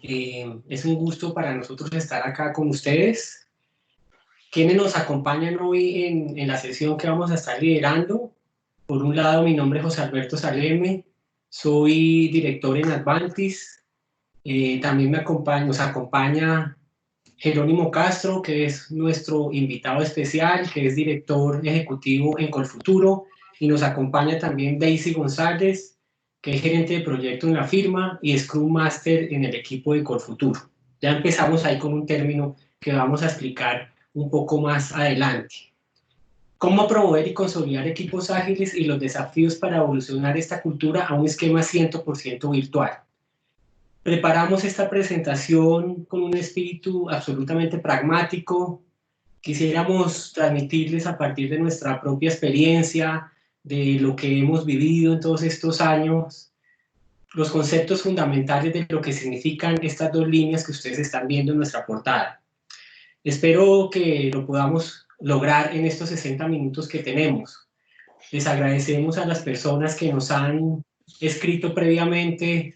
Es un gusto para nosotros estar acá con ustedes. ¿Quiénes nos acompañan hoy en la sesión que vamos a estar liderando? Por un lado, mi nombre es José Alberto Saleme, soy director en Advantis. También nos acompaña Jerónimo Castro, que es nuestro invitado especial, que es director ejecutivo en Colfuturo, y nos acompaña también Daisy González, que es gerente de proyecto en la firma y Scrum Master en el equipo de Colfuturo. Ya empezamos ahí con un término que vamos a explicar un poco más adelante. Cómo promover y consolidar equipos ágiles y los desafíos para evolucionar esta cultura a un esquema 100% virtual. Preparamos esta presentación con un espíritu absolutamente pragmático. Quisiéramos transmitirles a partir de nuestra propia experiencia, de lo que hemos vivido en todos estos años, los conceptos fundamentales de lo que significan estas dos líneas que ustedes están viendo en nuestra portada. Espero que lo podamos lograr en estos 60 minutos que tenemos. Les agradecemos a las personas que nos han escrito previamente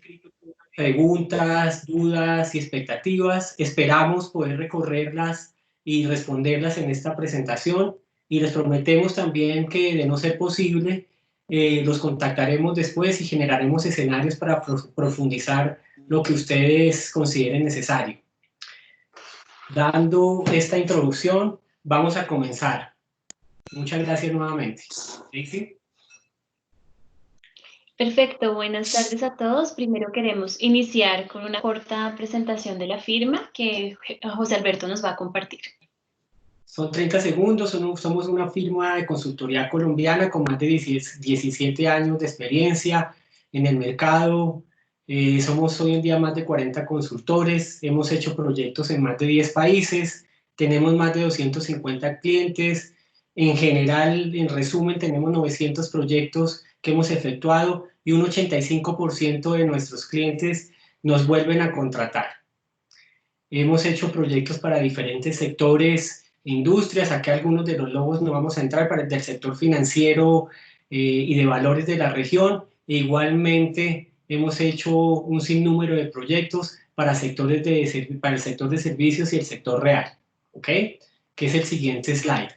preguntas, dudas y expectativas. Esperamos poder recorrerlas y responderlas en esta presentación, y les prometemos también que, de no ser posible, los contactaremos después y generaremos escenarios para profundizar lo que ustedes consideren necesario. Dando esta introducción, vamos a comenzar. Muchas gracias nuevamente. ¿Sí? Perfecto, buenas tardes a todos. Primero queremos iniciar con una corta presentación de la firma que José Alberto nos va a compartir. Son 30 segundos, somos una firma de consultoría colombiana con más de 17 años de experiencia en el mercado. Somos hoy en día más de 40 consultores, hemos hecho proyectos en más de 10 países, tenemos más de 250 clientes. En general, en resumen, tenemos 900 proyectos que hemos efectuado y un 85% de nuestros clientes nos vuelven a contratar. Hemos hecho proyectos para diferentes sectores, industrias. Aquí algunos de los logos no vamos a entrar, para el del sector financiero y de valores de la región. E igualmente hemos hecho un sinnúmero de proyectos para el sector de servicios y el sector real, ¿ok? Que es el siguiente slide.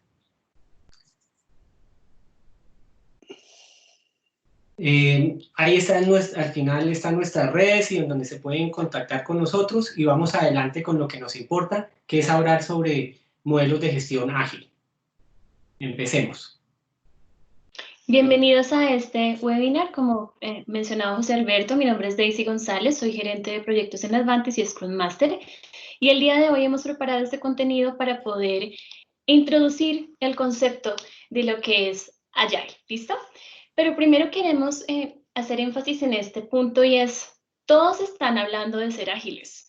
Ahí está al final están nuestras redes y en donde se pueden contactar con nosotros, y vamos adelante con lo que nos importa, que es hablar sobre modelos de gestión ágil. Empecemos. Bienvenidos a este webinar. Como mencionaba José Alberto, mi nombre es Daisy González, soy gerente de proyectos en Advantis y Scrum Master, y el día de hoy hemos preparado este contenido para poder introducir el concepto de lo que es Agile. ¿Listo? Pero primero queremos hacer énfasis en este punto, y es, todos están hablando de ser ágiles.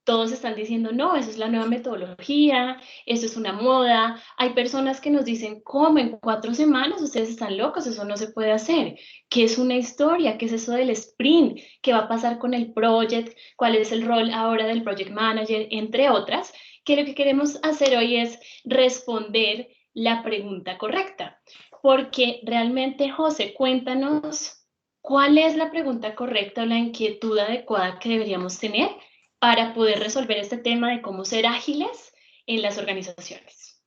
Todos están diciendo, no, eso es la nueva metodología, eso es una moda. Hay personas que nos dicen, ¿cómo en 4 semanas? Ustedes están locos, eso no se puede hacer. ¿Qué es una historia? ¿Qué es eso del sprint? ¿Qué va a pasar con el project? ¿Cuál es el rol ahora del project manager? Entre otras, que lo que queremos hacer hoy es responder la pregunta correcta. Porque realmente, José, cuéntanos, ¿cuál es la pregunta correcta o la inquietud adecuada que deberíamos tener para poder resolver este tema de cómo ser ágiles en las organizaciones?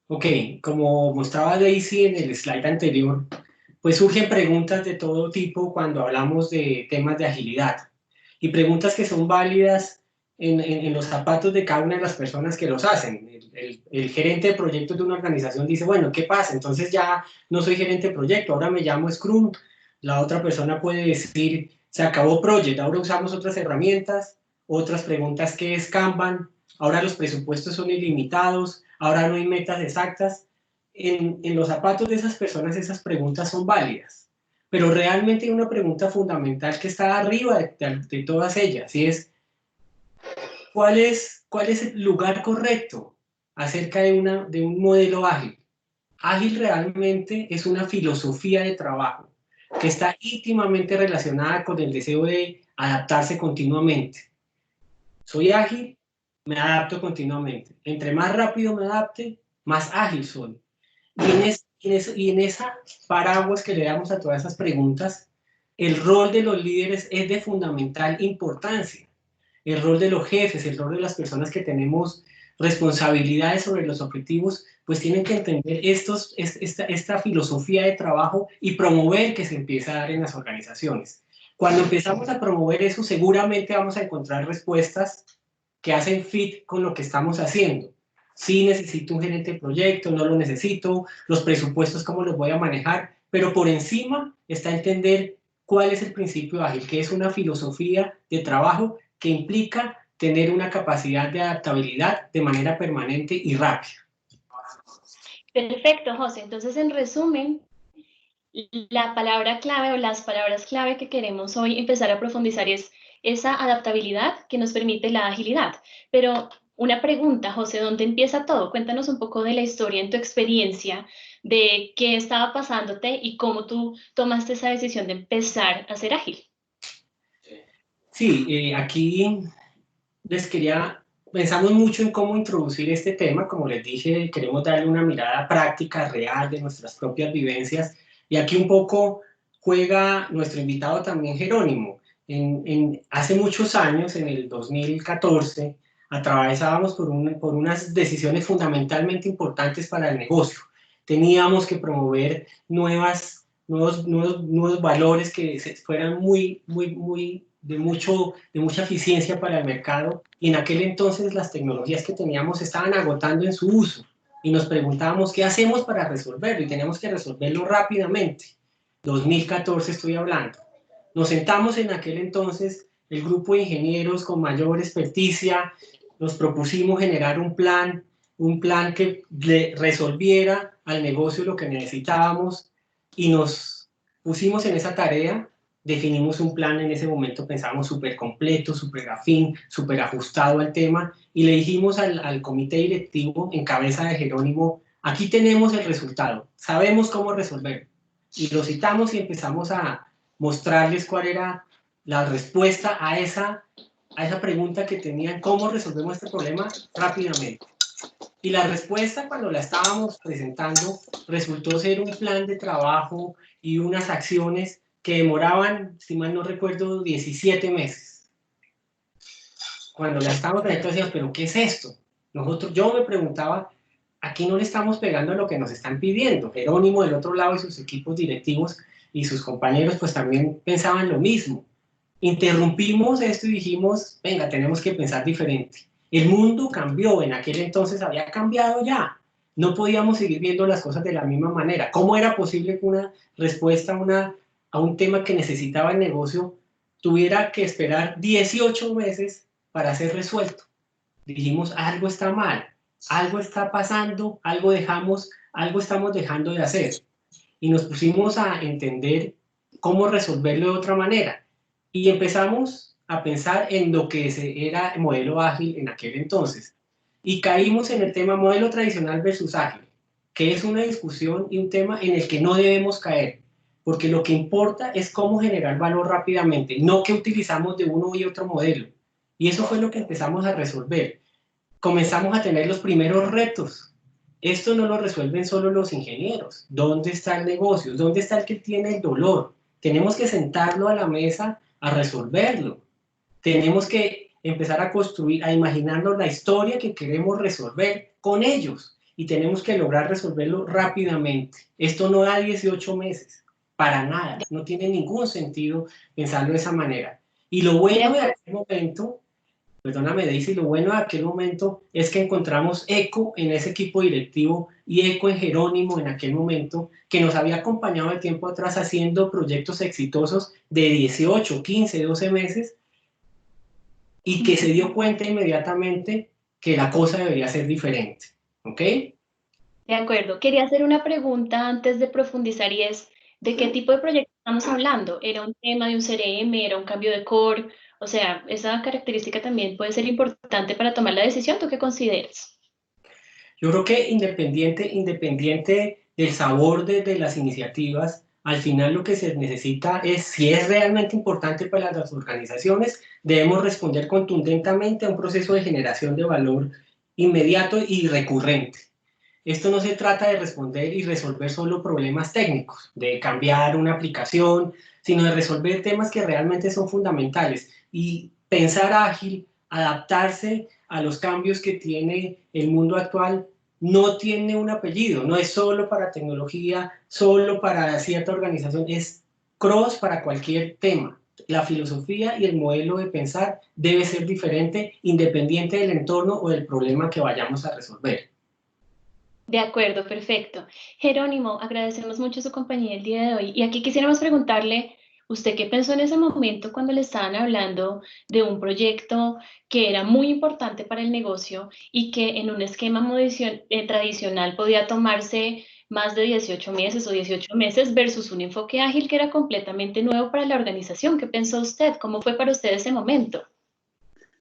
Ok, como mostraba Daisy en el slide anterior, pues surgen preguntas de todo tipo cuando hablamos de temas de agilidad, y preguntas que son válidas en los zapatos de cada una de las personas que los hacen. El gerente de proyectos de una organización dice, bueno, ¿qué pasa? Entonces ya no soy gerente de proyecto, ahora me llamo Scrum. La otra persona puede decir, se acabó Project, ahora usamos otras herramientas. Otras preguntas, ¿qué es Kanban? Ahora los presupuestos son ilimitados, ahora no hay metas exactas. En los zapatos de esas personas esas preguntas son válidas, pero realmente hay una pregunta fundamental que está arriba de todas ellas, y es, ¿cuál es el lugar correcto acerca de un modelo ágil? Ágil realmente es una filosofía de trabajo que está íntimamente relacionada con el deseo de adaptarse continuamente. Soy ágil, me adapto continuamente. Entre más rápido me adapte, más ágil soy. Y en esa paraguas que le damos a todas esas preguntas, el rol de los líderes es de fundamental importancia. el rol de los jefes, el rol de las personas que tenemos responsabilidades sobre los objetivos, pues tienen que entender esta filosofía de trabajo y promover que se empiece a dar en las organizaciones. Cuando empezamos a promover eso, seguramente vamos a encontrar respuestas que hacen fit con lo que estamos haciendo. Sí necesito un gerente de proyecto, no lo necesito, los presupuestos, cómo los voy a manejar, pero por encima está entender cuál es el principio ágil, que es una filosofía de trabajo que implica tener una capacidad de adaptabilidad de manera permanente y rápida. Perfecto, José. Entonces, en resumen, la palabra clave o las palabras clave que queremos hoy empezar a profundizar es esa adaptabilidad que nos permite la agilidad. Pero una pregunta, José, ¿dónde empieza todo? Cuéntanos un poco de la historia en tu experiencia, de qué estaba pasándote y cómo tú tomaste esa decisión de empezar a ser ágil. Sí, aquí pensamos mucho en cómo introducir este tema. Como les dije, queremos darle una mirada práctica, real, de nuestras propias vivencias, y aquí un poco juega nuestro invitado también, Jerónimo. Hace muchos años, en el 2014, atravesábamos por unas decisiones fundamentalmente importantes para el negocio. Teníamos que promover nuevos valores que fueran de mucha eficiencia para el mercado, y en aquel entonces las tecnologías que teníamos estaban agotando en su uso, y nos preguntábamos qué hacemos para resolverlo, y teníamos que resolverlo rápidamente. 2014 estoy hablando. Nos sentamos en aquel entonces, el grupo de ingenieros con mayor experticia, nos propusimos generar un plan que le resolviera al negocio lo que necesitábamos, y nos pusimos en esa tarea. Definimos un plan. En ese momento pensábamos súper completo, súper afín, súper ajustado al tema, y le dijimos al comité directivo en cabeza de Jerónimo: aquí tenemos el resultado, sabemos cómo resolverlo. Y lo citamos y empezamos a mostrarles cuál era la respuesta a esa pregunta que tenían: ¿cómo resolvemos este problema rápidamente? Y la respuesta, cuando la estábamos presentando, resultó ser un plan de trabajo y unas acciones que demoraban, si mal no recuerdo, 17 meses. Cuando la estábamos presentando, decíamos: ¿pero qué es esto? Yo me preguntaba, aquí no le estamos pegando a lo que nos están pidiendo. Jerónimo del otro lado y sus equipos directivos y sus compañeros pues también pensaban lo mismo. Interrumpimos esto y dijimos: venga, tenemos que pensar diferente. El mundo cambió, en aquel entonces había cambiado ya. No podíamos seguir viendo las cosas de la misma manera. ¿Cómo era posible que una respuesta a un tema que necesitaba el negocio tuviera que esperar 18 meses para ser resuelto? Dijimos: algo está mal, algo está pasando, algo estamos dejando de hacer. Y nos pusimos a entender cómo resolverlo de otra manera. Y empezamos a pensar en lo que era el modelo ágil en aquel entonces. Y caímos en el tema modelo tradicional versus ágil, que es una discusión y un tema en el que no debemos caer, porque lo que importa es cómo generar valor rápidamente, no que utilizamos de uno y otro modelo. Y eso fue lo que empezamos a resolver. Comenzamos a tener los primeros retos. Esto no lo resuelven solo los ingenieros. ¿Dónde está el negocio? ¿Dónde está el que tiene el dolor? Tenemos que sentarlo a la mesa a resolverlo. Tenemos que empezar a construir, a imaginarnos la historia que queremos resolver con ellos, y tenemos que lograr resolverlo rápidamente. Esto no da 18 meses, para nada. No tiene ningún sentido pensarlo de esa manera. Y lo bueno de aquel momento, perdóname Daisy, lo bueno de aquel momento es que encontramos eco en ese equipo directivo y eco en Jerónimo en aquel momento, que nos había acompañado de tiempo atrás haciendo proyectos exitosos de 18, 15, 12 meses, y que se dio cuenta inmediatamente que la cosa debería ser diferente. ¿Ok? De acuerdo. Quería hacer una pregunta antes de profundizar, y es, ¿de qué tipo de proyecto estamos hablando? ¿Era un tema de un CRM? ¿Era un cambio de core? O sea, esa característica también puede ser importante para tomar la decisión. ¿Tú qué consideras? Yo creo que independiente del sabor de las iniciativas, al final lo que se necesita es, si es realmente importante para las organizaciones, debemos responder contundentemente a un proceso de generación de valor inmediato y recurrente. Esto no se trata de responder y resolver solo problemas técnicos, de cambiar una aplicación, sino de resolver temas que realmente son fundamentales. Y pensar ágil adaptarse a los cambios que tiene el mundo actual, no tiene un apellido, no es solo para tecnología, solo para cierta organización, es cross para cualquier tema. La filosofía y el modelo de pensar debe ser diferente independiente del entorno o del problema que vayamos a resolver. De acuerdo, perfecto. Jerónimo, agradecemos mucho su compañía el día de hoy. Y aquí quisiéramos preguntarle, ¿usted qué pensó en ese momento cuando le estaban hablando de un proyecto que era muy importante para el negocio y que en un esquema tradicional podía tomarse más de 18 meses o 18 meses versus un enfoque ágil que era completamente nuevo para la organización? ¿Qué pensó usted? ¿Cómo fue para usted ese momento?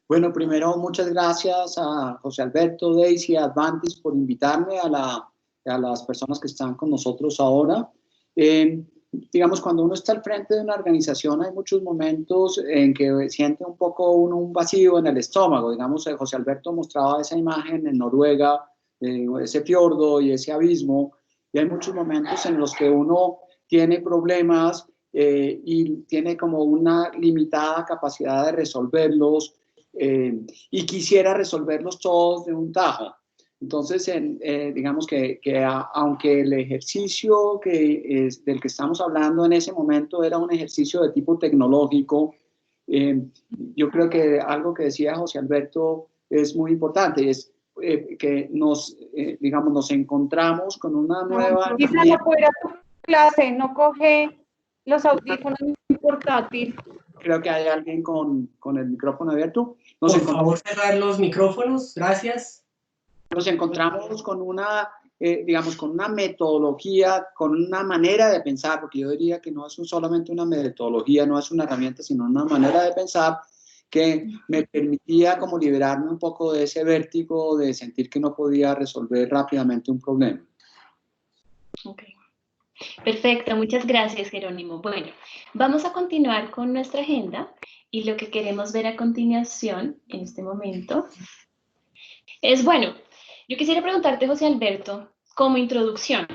Bueno, primero, muchas gracias a José Alberto, Daisy, a Advantis por invitarme, a las personas que están con nosotros ahora. Digamos, cuando uno está al frente de una organización, hay muchos momentos en que siente un poco uno un vacío en el estómago. Digamos, José Alberto mostraba esa imagen en Noruega, ese fiordo y ese abismo, y hay muchos momentos en los que uno tiene problemas y tiene como una limitada capacidad de resolverlos, y quisiera resolverlos todos de un tajo. Entonces, digamos que aunque el ejercicio del que estamos hablando en ese momento era un ejercicio de tipo tecnológico, yo creo que algo que decía José Alberto es muy importante, es que digamos, nos encontramos con una nueva... Quizá no puede ir a tu clase, no coge los audífonos portátil. Creo que hay alguien con el micrófono abierto. Por favor, cerrar los micrófonos, gracias. Nos encontramos con una, digamos, con una metodología, con una manera de pensar, porque yo diría que no es solamente una metodología, no es una herramienta, sino una manera de pensar que me permitía como liberarme un poco de ese vértigo de sentir que no podía resolver rápidamente un problema. Okay. Perfecto, muchas gracias, Jerónimo. Bueno, vamos a continuar con nuestra agenda y lo que queremos ver a continuación en este momento es, bueno, yo quisiera preguntarte, José Alberto, como introducción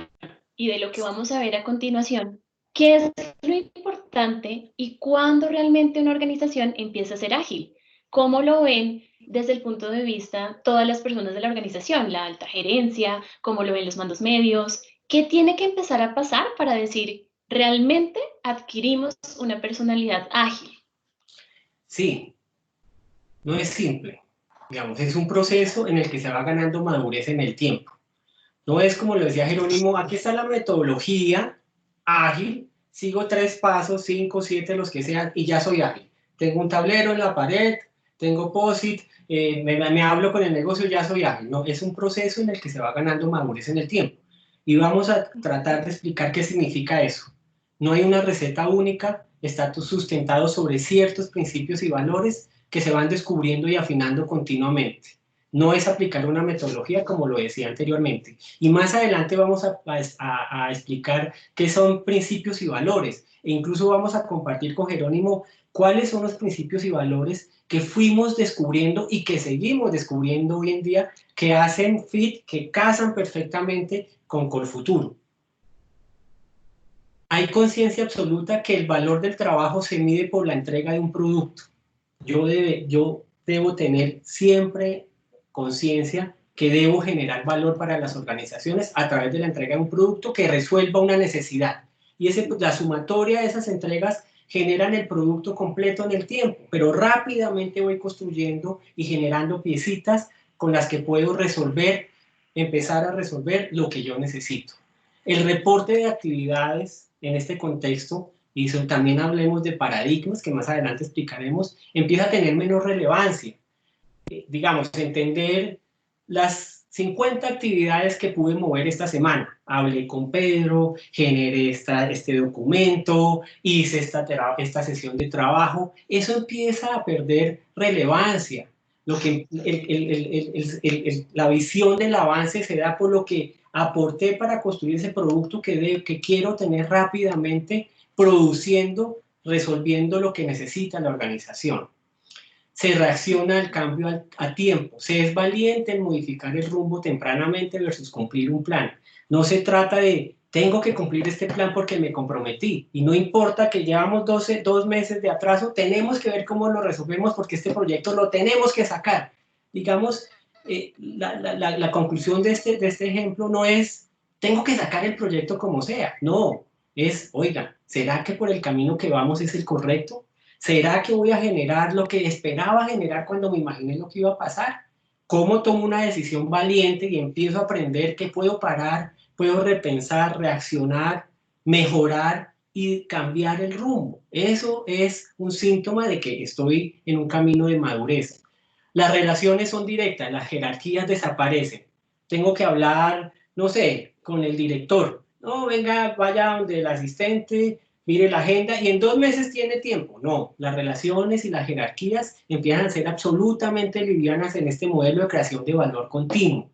y de lo que vamos a ver a continuación, ¿qué es lo importante y cuándo realmente una organización empieza a ser ágil? ¿Cómo lo ven desde el punto de vista todas las personas de la organización, la alta gerencia, cómo lo ven los mandos medios? ¿Qué tiene que empezar a pasar para decir, realmente adquirimos una personalidad ágil? Sí, no es simple. Digamos, es un proceso en el que se va ganando madurez en el tiempo. No es como lo decía Jerónimo, aquí está la metodología ágil, sigo 3 pasos, 5, 7, los que sean, y ya soy ágil. Tengo un tablero en la pared, tengo POSIT, me hablo con el negocio, ya soy ágil. No, es un proceso en el que se va ganando madurez en el tiempo. Y vamos a tratar de explicar qué significa eso. No hay una receta única, está sustentado sobre ciertos principios y valores que se van descubriendo y afinando continuamente. No es aplicar una metodología como lo decía anteriormente. Y más adelante vamos a explicar qué son principios y valores. E incluso vamos a compartir con Jerónimo cuáles son los principios y valores que fuimos descubriendo y que seguimos descubriendo hoy en día, que hacen fit, que casan perfectamente con Colfuturo. Hay conciencia absoluta que el valor del trabajo se mide por la entrega de un producto. Yo debo tener siempre conciencia que debo generar valor para las organizaciones a través de la entrega de un producto que resuelva una necesidad. Y la sumatoria de esas entregas generan el producto completo en el tiempo, pero rápidamente voy construyendo y generando piecitas con las que puedo empezar a resolver lo que yo necesito. El reporte de actividades en este contexto, y también hablemos de paradigmas, que más adelante explicaremos, empieza a tener menos relevancia. Digamos, entender las 50 actividades que pude mover esta semana. Hablé con Pedro, generé este documento, hice esta sesión de trabajo. Eso empieza a perder relevancia. La visión del avance se da por lo que aporté para construir ese producto que quiero tener rápidamente, produciendo, resolviendo lo que necesita la organización. Se reacciona al cambio a tiempo, se es valiente en modificar el rumbo tempranamente versus cumplir un plan. No se trata de tengo que cumplir este plan porque me comprometí. Y no importa que llevamos 2 meses de atraso, tenemos que ver cómo lo resolvemos porque este proyecto lo tenemos que sacar. Digamos, la conclusión de este ejemplo no es, tengo que sacar el proyecto como sea. No, es, oiga, ¿será que por el camino que vamos es el correcto? ¿Será que voy a generar lo que esperaba generar cuando me imaginé lo que iba a pasar? ¿Cómo tomo una decisión valiente y empiezo a aprender que puedo parar, puedo repensar, reaccionar, mejorar y cambiar el rumbo? Eso es un síntoma de que estoy en un camino de madurez. Las relaciones son directas, las jerarquías desaparecen. Tengo que hablar, no sé, con el director. No, venga, vaya donde el asistente, mire la agenda y en 2 meses tiene tiempo. No, las relaciones y las jerarquías empiezan a ser absolutamente livianas en este modelo de creación de valor continuo.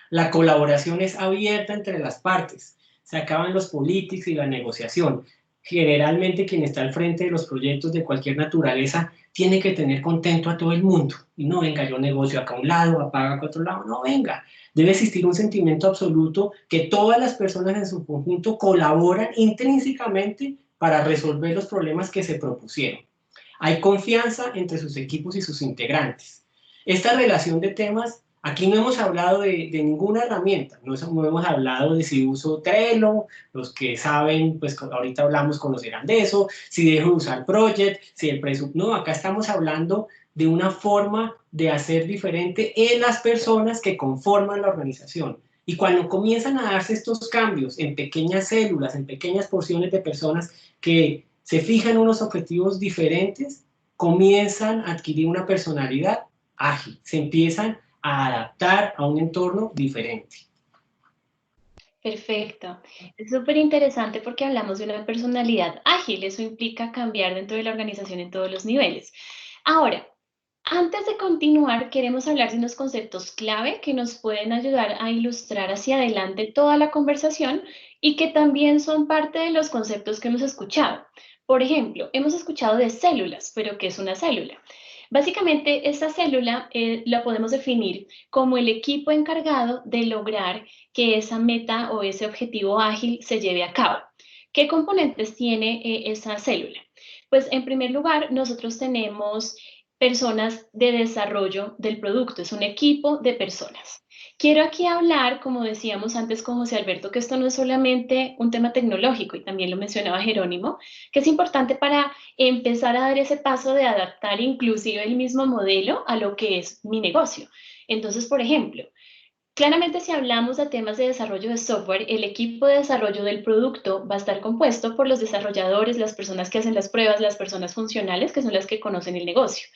La colaboración es abierta entre las partes. Se acaban los politics y la negociación. Generalmente quien está al frente de los proyectos de cualquier naturaleza tiene que tener contento a todo el mundo. Y no, venga, yo negocio acá a un lado, apaga acá a otro lado. No, venga. Debe existir un sentimiento absoluto que todas las personas en su conjunto colaboran intrínsecamente para resolver los problemas que se propusieron. Hay confianza entre sus equipos y sus integrantes. Esta relación de temas, aquí no hemos hablado de ninguna herramienta, no hemos hablado de si uso Trello, los que saben, pues ahorita hablamos conocerán de eso, si dejo de usar Project, si el presupuesto, no, acá estamos hablando de una forma de hacer diferente en las personas que conforman la organización. Y cuando comienzan a darse estos cambios en pequeñas células, en pequeñas porciones de personas que se fijan unos objetivos diferentes, comienzan a adquirir una personalidad ágil, se empiezan a adaptar a un entorno diferente. Perfecto. Es súper interesante porque hablamos de una personalidad ágil. Eso implica cambiar dentro de la organización en todos los niveles. Ahora, antes de continuar, queremos hablar de unos conceptos clave que nos pueden ayudar a ilustrar hacia adelante toda la conversación y que también son parte de los conceptos que hemos escuchado. Por ejemplo, hemos escuchado de células, pero ¿qué es una célula? Básicamente, esta célula la podemos definir como el equipo encargado de lograr que esa meta o ese objetivo ágil se lleve a cabo. ¿Qué componentes tiene esa célula? Pues en primer lugar, nosotros tenemos personas de desarrollo del producto, es un equipo de personas. Quiero aquí hablar, como decíamos antes con José Alberto, que esto no es solamente un tema tecnológico, y también lo mencionaba Jerónimo, que es importante para empezar a dar ese paso de adaptar inclusive el mismo modelo a lo que es mi negocio. Entonces, por ejemplo, claramente, si hablamos de temas de desarrollo de software, el equipo de desarrollo del producto va a estar compuesto por los desarrolladores, las personas que hacen las pruebas, las personas funcionales, que son las que conocen el negocio.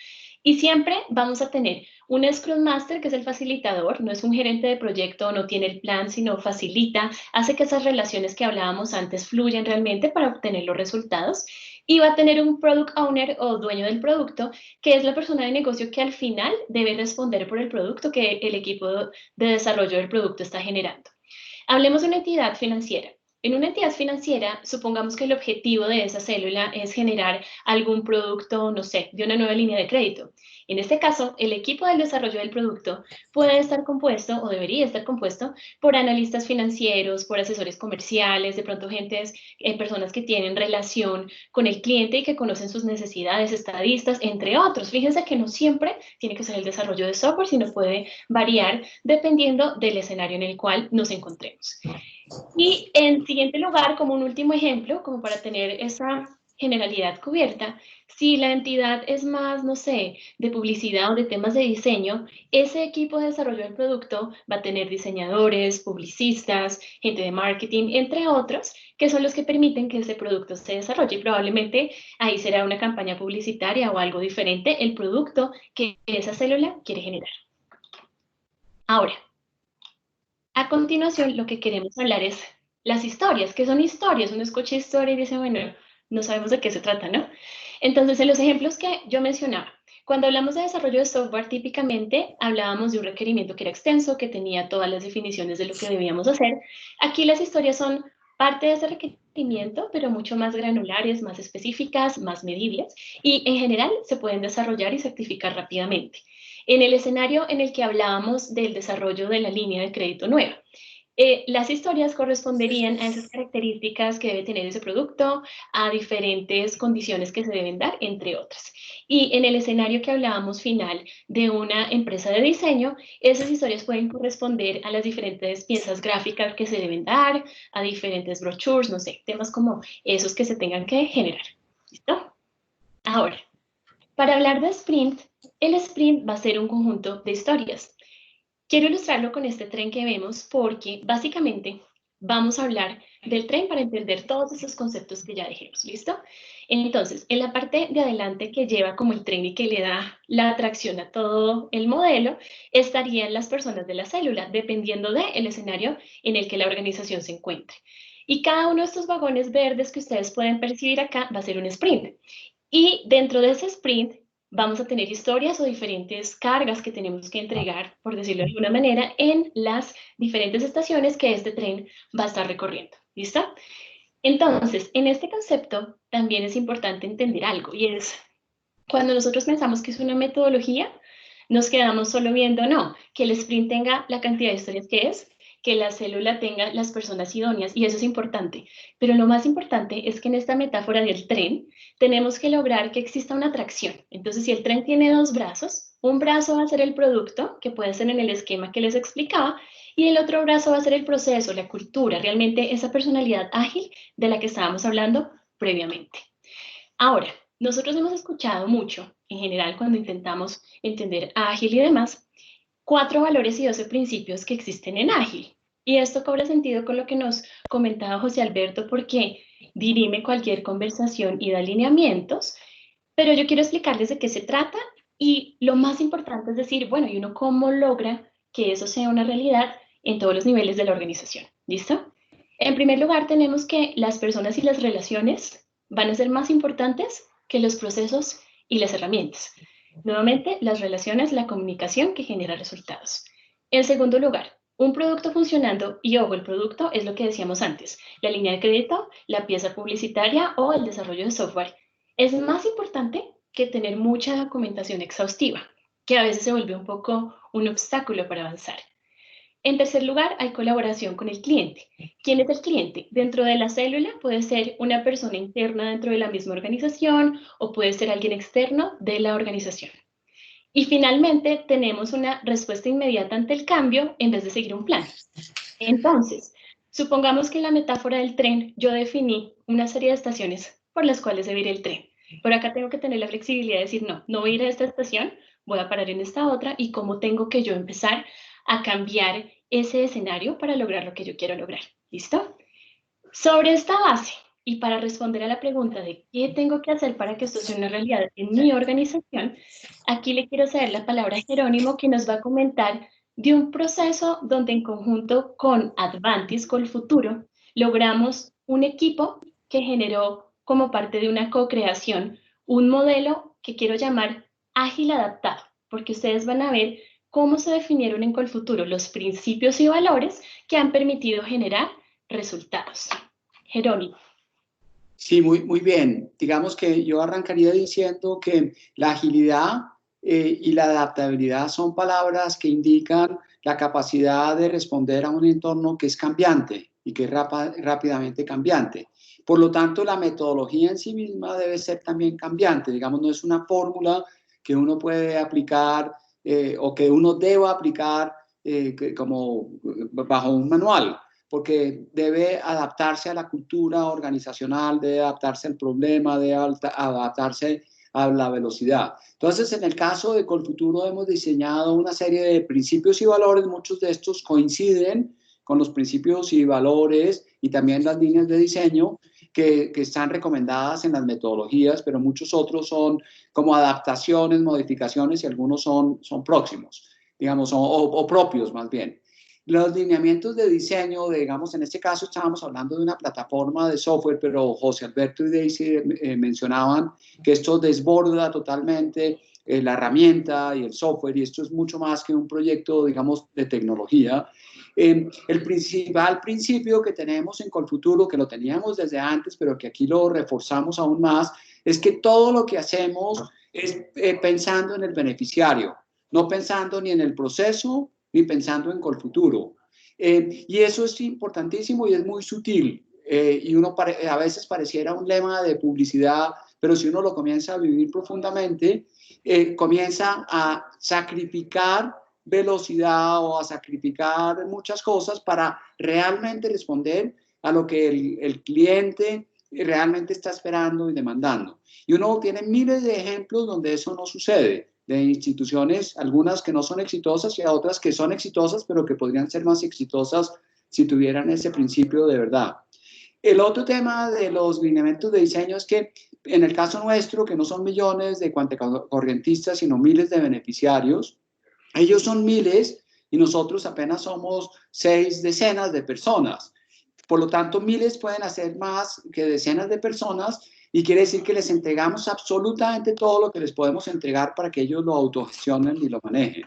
Y siempre vamos a tener un Scrum Master, que es el facilitador, no es un gerente de proyecto, no tiene el plan, sino facilita, hace que esas relaciones que hablábamos antes fluyan realmente para obtener los resultados. Y va a tener un Product Owner o dueño del producto, que es la persona de negocio que al final debe responder por el producto que el equipo de desarrollo del producto está generando. Hablemos de una entidad financiera. En una entidad financiera, supongamos que el objetivo de esa célula es generar algún producto, no sé, de una nueva línea de crédito. En este caso, el equipo del desarrollo del producto puede estar compuesto o debería estar compuesto por analistas financieros, por asesores comerciales, de pronto personas que tienen relación con el cliente y que conocen sus necesidades, estadistas, entre otros. Fíjense que no siempre tiene que ser el desarrollo de software, sino puede variar dependiendo del escenario en el cual nos encontremos. Y en siguiente lugar, como un último ejemplo, como para tener esa generalidad cubierta, si la entidad es más, no sé, de publicidad o de temas de diseño, ese equipo de desarrollo del producto va a tener diseñadores, publicistas, gente de marketing, entre otros, que son los que permiten que ese producto se desarrolle. Y probablemente ahí será una campaña publicitaria o algo diferente, el producto que esa célula quiere generar. Ahora, a continuación, lo que queremos hablar es las historias. ¿Qué son historias? Uno escucha historia y dice, bueno, no sabemos de qué se trata, ¿no? Entonces, en los ejemplos que yo mencionaba, cuando hablamos de desarrollo de software, típicamente hablábamos de un requerimiento que era extenso, que tenía todas las definiciones de lo que debíamos hacer. Aquí las historias son parte de ese requerimiento, pero mucho más granulares, más específicas, más medibles, y en general se pueden desarrollar y certificar rápidamente. En el escenario en el que hablábamos del desarrollo de la línea de crédito nueva, Las historias corresponderían a esas características que debe tener ese producto, a diferentes condiciones que se deben dar, entre otras. Y en el escenario que hablábamos final de una empresa de diseño, esas historias pueden corresponder a las diferentes piezas gráficas que se deben dar, a diferentes brochures, no sé, temas como esos que se tengan que generar. ¿Listo? Ahora, para hablar de sprint, el sprint va a ser un conjunto de historias. Quiero ilustrarlo con este tren que vemos porque básicamente vamos a hablar del tren para entender todos esos conceptos que ya dijimos, ¿listo? Entonces, en la parte de adelante que lleva como el tren y que le da la atracción a todo el modelo, estarían las personas de la célula, dependiendo del escenario en el que la organización se encuentre. Y cada uno de estos vagones verdes que ustedes pueden percibir acá va a ser un sprint. Y dentro de ese sprint vamos a tener historias o diferentes cargas que tenemos que entregar, por decirlo de alguna manera, en las diferentes estaciones que este tren va a estar recorriendo. ¿Listo? Entonces, en este concepto también es importante entender algo, y es cuando nosotros pensamos que es una metodología, nos quedamos solo viendo, no, que el sprint tenga la cantidad de historias que es, que la célula tenga las personas idóneas, y eso es importante. Pero lo más importante es que en esta metáfora del tren, tenemos que lograr que exista una atracción. Entonces, si el tren tiene dos brazos, un brazo va a ser el producto, que puede ser en el esquema que les explicaba, y el otro brazo va a ser el proceso, la cultura, realmente esa personalidad ágil de la que estábamos hablando previamente. Ahora, nosotros hemos escuchado mucho, en general, cuando intentamos entender ágil y demás, 4 valores y 12 principios que existen en ágil. Y esto cobra sentido con lo que nos comentaba José Alberto, porque dirime cualquier conversación y da alineamientos, pero yo quiero explicarles de qué se trata y lo más importante es decir, bueno, ¿y uno cómo logra que eso sea una realidad en todos los niveles de la organización? ¿Listo? En primer lugar, tenemos que las personas y las relaciones van a ser más importantes que los procesos y las herramientas. Nuevamente, las relaciones, la comunicación que genera resultados. En segundo lugar, un producto funcionando, y ojo, el producto es lo que decíamos antes, la línea de crédito, la pieza publicitaria o el desarrollo de software. Es más importante que tener mucha documentación exhaustiva, que a veces se vuelve un poco un obstáculo para avanzar. En tercer lugar, hay colaboración con el cliente. ¿Quién es el cliente? Dentro de la célula puede ser una persona interna dentro de la misma organización o puede ser alguien externo de la organización. Y finalmente, tenemos una respuesta inmediata ante el cambio en vez de seguir un plan. Entonces, supongamos que en la metáfora del tren yo definí una serie de estaciones por las cuales debe ir el tren. Pero acá tengo que tener la flexibilidad de decir, no, no voy a ir a esta estación, voy a parar en esta otra y cómo tengo que yo empezar a cambiar ese escenario para lograr lo que yo quiero lograr. ¿Listo? Sobre esta base, y para responder a la pregunta de qué tengo que hacer para que esto sea una realidad en mi organización, aquí le quiero ceder la palabra a Jerónimo, que nos va a comentar de un proceso donde en conjunto con Advantis, con el futuro, logramos un equipo que generó como parte de una co-creación un modelo que quiero llamar ágil adaptado, porque ustedes van a ver cómo se definieron en Colfuturo los principios y valores que han permitido generar resultados. Jerónimo. Sí, muy bien. Digamos que yo arrancaría diciendo que la agilidad y la adaptabilidad son palabras que indican la capacidad de responder a un entorno que es cambiante y que es rápidamente cambiante. Por lo tanto, la metodología en sí misma debe ser también cambiante. Digamos, no es una fórmula que uno puede aplicar o que uno deba aplicar como bajo un manual, porque debe adaptarse a la cultura organizacional, debe adaptarse al problema, debe adaptarse a la velocidad. Entonces, en el caso de Colfuturo hemos diseñado una serie de principios y valores, muchos de estos coinciden con los principios y valores y también las líneas de diseño que están recomendadas en las metodologías, pero muchos otros son como adaptaciones, modificaciones y algunos son próximos, digamos, o propios más bien. Los lineamientos de diseño, digamos, en este caso estábamos hablando de una plataforma de software, pero José Alberto y Daisy mencionaban que esto desborda totalmente la herramienta y el software, y esto es mucho más que un proyecto, digamos, de tecnología. El principal principio que tenemos en Colfuturo, que lo teníamos desde antes, pero que aquí lo reforzamos aún más, es que todo lo que hacemos es pensando en el beneficiario, no pensando ni en el proceso, ni pensando en Colfuturo. Y eso es importantísimo y es muy sutil. Y uno a veces pareciera un lema de publicidad, pero si uno lo comienza a vivir profundamente, comienza a sacrificar velocidad o a sacrificar muchas cosas para realmente responder a lo que el cliente realmente está esperando y demandando. Y uno tiene miles de ejemplos donde eso no sucede, de instituciones, algunas que no son exitosas y otras que son exitosas, pero que podrían ser más exitosas si tuvieran ese principio de verdad. El otro tema de los lineamientos de diseño es que en el caso nuestro, que no son millones de cuentacorrientistas, sino miles de beneficiarios, ellos son miles y nosotros apenas somos 6 decenas de personas. Por lo tanto, miles pueden hacer más que decenas de personas y quiere decir que les entregamos absolutamente todo lo que les podemos entregar para que ellos lo autogestionen y lo manejen.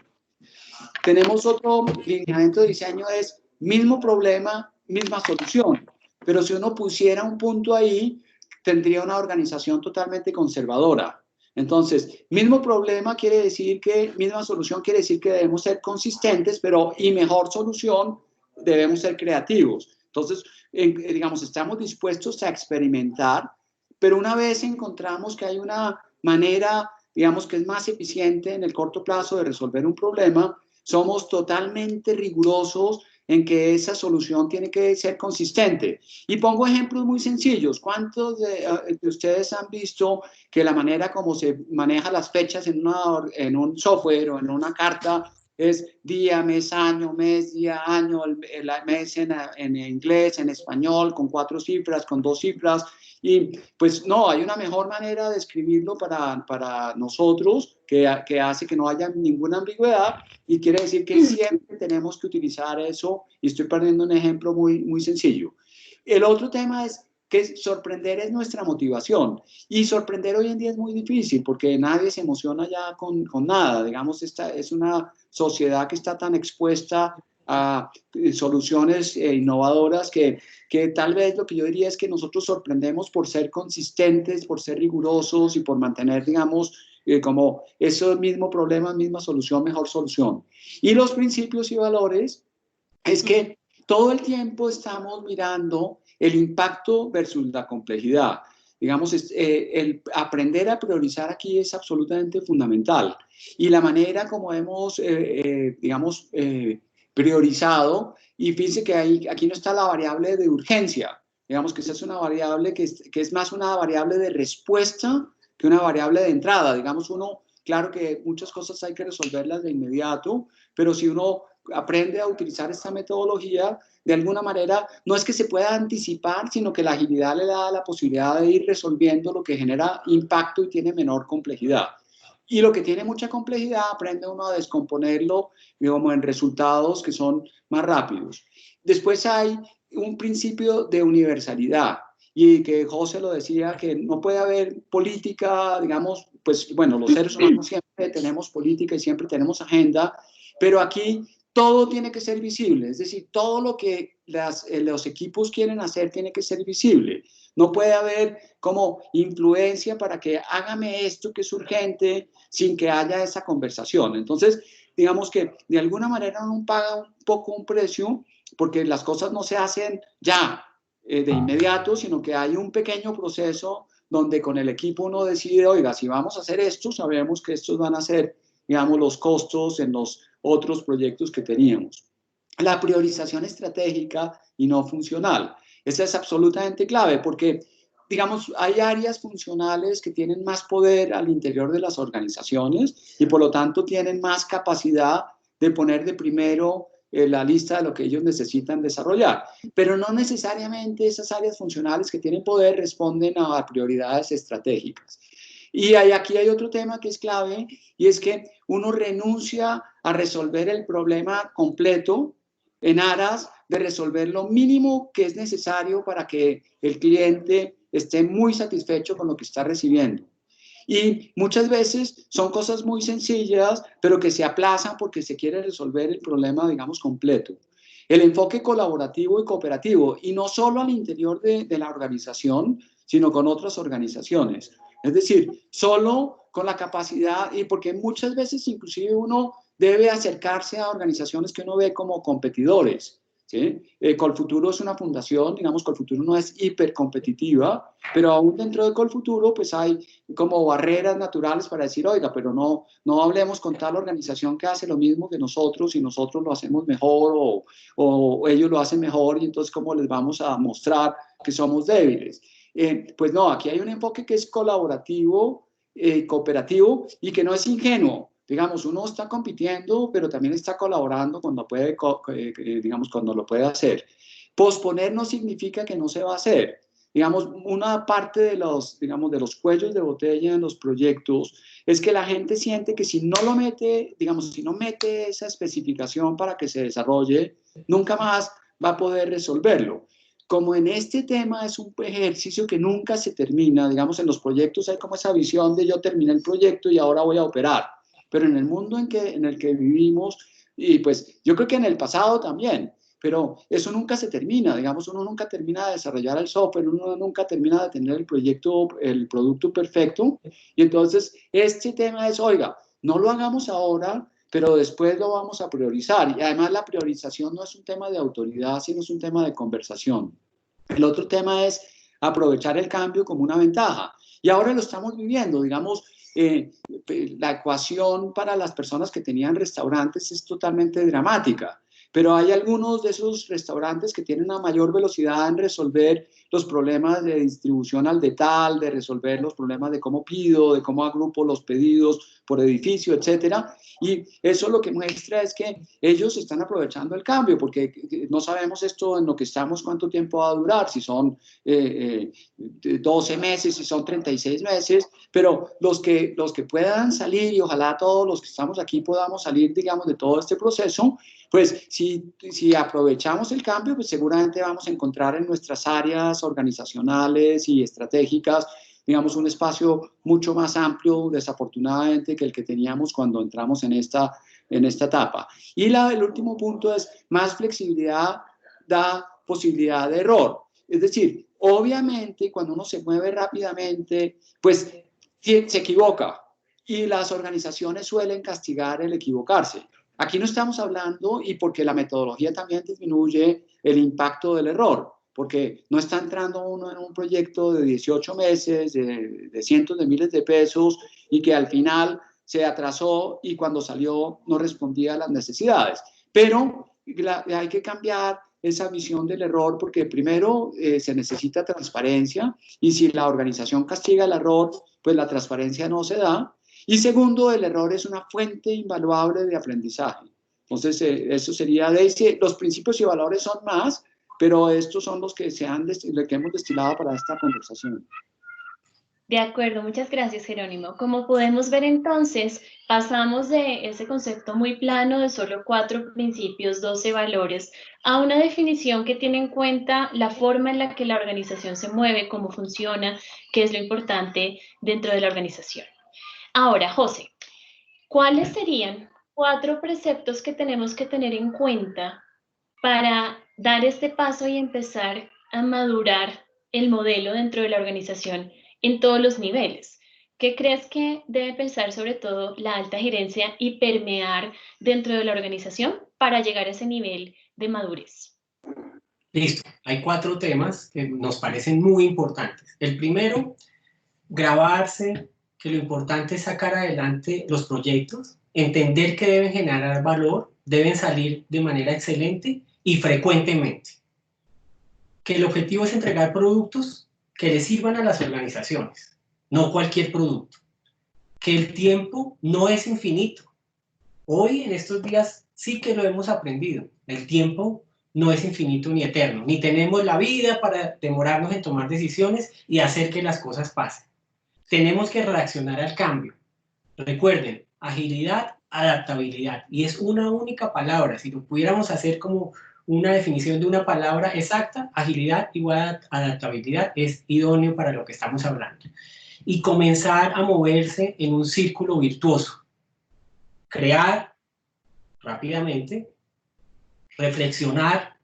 Tenemos otro lineamiento de diseño, es mismo problema, misma solución. Pero si uno pusiera un punto ahí, tendría una organización totalmente conservadora. Entonces, mismo problema quiere decir que, misma solución quiere decir que debemos ser consistentes, pero y mejor solución, debemos ser creativos. Entonces, digamos, estamos dispuestos a experimentar, pero una vez encontramos que hay una manera, digamos, que es más eficiente en el corto plazo de resolver un problema, somos totalmente rigurosos en que esa solución tiene que ser consistente. Y pongo ejemplos muy sencillos. ¿Cuántos de ustedes han visto que la manera como se maneja las fechas en un software o en una carta es día, mes, año, mes, día, año, el mes en inglés, en español, con 4 cifras, con 2 cifras? Y pues no, hay una mejor manera de escribirlo para nosotros que hace que no haya ninguna ambigüedad y quiere decir que siempre tenemos que utilizar eso y estoy poniendo un ejemplo muy, muy sencillo. El otro tema es que sorprender es nuestra motivación y sorprender hoy en día es muy difícil porque nadie se emociona ya con nada. Digamos, esta es una sociedad que está tan expuesta a soluciones innovadoras que tal vez lo que yo diría es que nosotros sorprendemos por ser consistentes, por ser rigurosos y por mantener, digamos, como ese mismo problema, misma solución, mejor solución. Y los principios y valores es que todo el tiempo estamos mirando el impacto versus la complejidad. Digamos, el aprender a priorizar aquí es absolutamente fundamental. Y la manera como hemos, digamos, priorizado, y fíjense que aquí no está la variable de urgencia. Digamos que esa es una variable que es más una variable de respuesta que una variable de entrada. Digamos, claro que muchas cosas hay que resolverlas de inmediato, pero si uno aprende a utilizar esta metodología, de alguna manera, no es que se pueda anticipar, sino que la agilidad le da la posibilidad de ir resolviendo lo que genera impacto y tiene menor complejidad. Y lo que tiene mucha complejidad, aprende uno a descomponerlo, digamos, en resultados que son más rápidos. Después hay un principio de universalidad, y que José lo decía, que no puede haber política, digamos, pues bueno, los seres humanos siempre tenemos política y siempre tenemos agenda, pero aquí todo tiene que ser visible, es decir, todo lo que los equipos quieren hacer tiene que ser visible. No puede haber como influencia para que hágame esto que es urgente sin que haya esa conversación. Entonces, digamos que de alguna manera uno paga un poco un precio porque las cosas no se hacen ya de inmediato, sino que hay un pequeño proceso donde con el equipo uno decide, oiga, si vamos a hacer esto, sabemos que estos van a ser, digamos, los costos en los otros proyectos que teníamos. La priorización estratégica y no funcional. Esa es absolutamente clave porque, digamos, hay áreas funcionales que tienen más poder al interior de las organizaciones y por lo tanto tienen más capacidad de poner de primero la lista de lo que ellos necesitan desarrollar. Pero no necesariamente esas áreas funcionales que tienen poder responden a prioridades estratégicas. Y aquí hay otro tema que es clave y es que uno renuncia a resolver el problema completo en aras de resolver lo mínimo que es necesario para que el cliente esté muy satisfecho con lo que está recibiendo. Y muchas veces son cosas muy sencillas, pero que se aplazan porque se quiere resolver el problema, digamos, completo. El enfoque colaborativo y cooperativo, y no solo al interior de la organización, sino con otras organizaciones. Es decir, solo con la capacidad, y porque muchas veces inclusive uno debe acercarse a organizaciones que uno ve como competidores. ¿sí? Colfuturo es una fundación, digamos, Colfuturo no es hipercompetitiva, pero aún dentro de Colfuturo pues hay como barreras naturales para decir, oiga, pero no hablemos con tal organización que hace lo mismo que nosotros y nosotros lo hacemos mejor o ellos lo hacen mejor y entonces ¿cómo les vamos a mostrar que somos débiles? Pues no, aquí hay un enfoque que es colaborativo, cooperativo y que no es ingenuo. Digamos, uno está compitiendo, pero también está colaborando cuando puede, digamos, cuando lo puede hacer. Posponer no significa que no se va a hacer. Digamos, una parte de los, digamos, de los cuellos de botella en los proyectos es que la gente siente que si no lo mete, digamos, si no mete esa especificación para que se desarrolle, nunca más va a poder resolverlo. Como en este tema es un ejercicio que nunca se termina, digamos, en los proyectos hay como esa visión de yo terminé el proyecto y ahora voy a operar. Pero en el mundo en el que vivimos, y pues yo creo que en el pasado también, pero eso nunca se termina, digamos, uno nunca termina de desarrollar el software, uno nunca termina de tener el proyecto, el producto perfecto, y entonces este tema es, oiga, no lo hagamos ahora, pero después lo vamos a priorizar, y además la priorización no es un tema de autoridad, sino es un tema de conversación. El otro tema es aprovechar el cambio como una ventaja, y ahora lo estamos viviendo, digamos, la ecuación para las personas que tenían restaurantes es totalmente dramática, pero hay algunos de esos restaurantes que tienen una mayor velocidad en resolver los problemas de distribución al detalle, de resolver los problemas de cómo pido, de cómo agrupo los pedidos por edificio, etcétera. Y eso lo que muestra es que ellos están aprovechando el cambio, porque no sabemos esto en lo que estamos cuánto tiempo va a durar, si son 12 meses, si son 36 meses, pero los que puedan salir, y ojalá todos los que estamos aquí podamos salir, digamos, de todo este proceso, pues si aprovechamos el cambio, pues seguramente vamos a encontrar en nuestras áreas organizacionales y estratégicas, digamos, un espacio mucho más amplio, desafortunadamente, que el que teníamos cuando entramos en esta etapa. Y el último punto es, más flexibilidad da posibilidad de error. Es decir, obviamente, cuando uno se mueve rápidamente, pues se equivoca y las organizaciones suelen castigar el equivocarse. Aquí no estamos hablando, y porque la metodología también disminuye el impacto del error, porque no está entrando uno en un proyecto de 18 meses, de cientos de miles de pesos, y que al final se atrasó y cuando salió no respondía a las necesidades. Pero hay que cambiar esa visión del error, porque primero se necesita transparencia, y si la organización castiga el error, pues la transparencia no se da. Y segundo, el error es una fuente invaluable de aprendizaje. Entonces, eso sería, los principios y valores son más, pero estos son los que hemos destilado para esta conversación. De acuerdo, muchas gracias, Jerónimo. Como podemos ver entonces, pasamos de ese concepto muy plano de solo 4 principios, 12 valores, a una definición que tiene en cuenta la forma en la que la organización se mueve, cómo funciona, qué es lo importante dentro de la organización. Ahora, José, ¿cuáles serían 4 preceptos que tenemos que tener en cuenta para dar este paso y empezar a madurar el modelo dentro de la organización en todos los niveles? ¿Qué crees que debe pensar sobre todo la alta gerencia y permear dentro de la organización para llegar a ese nivel de madurez? Listo, hay 4 temas que nos parecen muy importantes. El primero, grabarse que lo importante es sacar adelante los proyectos, entender que deben generar valor, deben salir de manera excelente y frecuentemente. Que el objetivo es entregar productos que le sirvan a las organizaciones, no cualquier producto. Que el tiempo no es infinito. Hoy, en estos días, sí que lo hemos aprendido. El tiempo no es infinito ni eterno, ni tenemos la vida para demorarnos en tomar decisiones y hacer que las cosas pasen. Tenemos que reaccionar al cambio. Recuerden, agilidad, adaptabilidad. Y es una única palabra. Si lo pudiéramos hacer como una definición de una palabra exacta, agilidad igual a adaptabilidad es idóneo para lo que estamos hablando. Y comenzar a moverse en un círculo virtuoso. Crear rápidamente, reflexionar,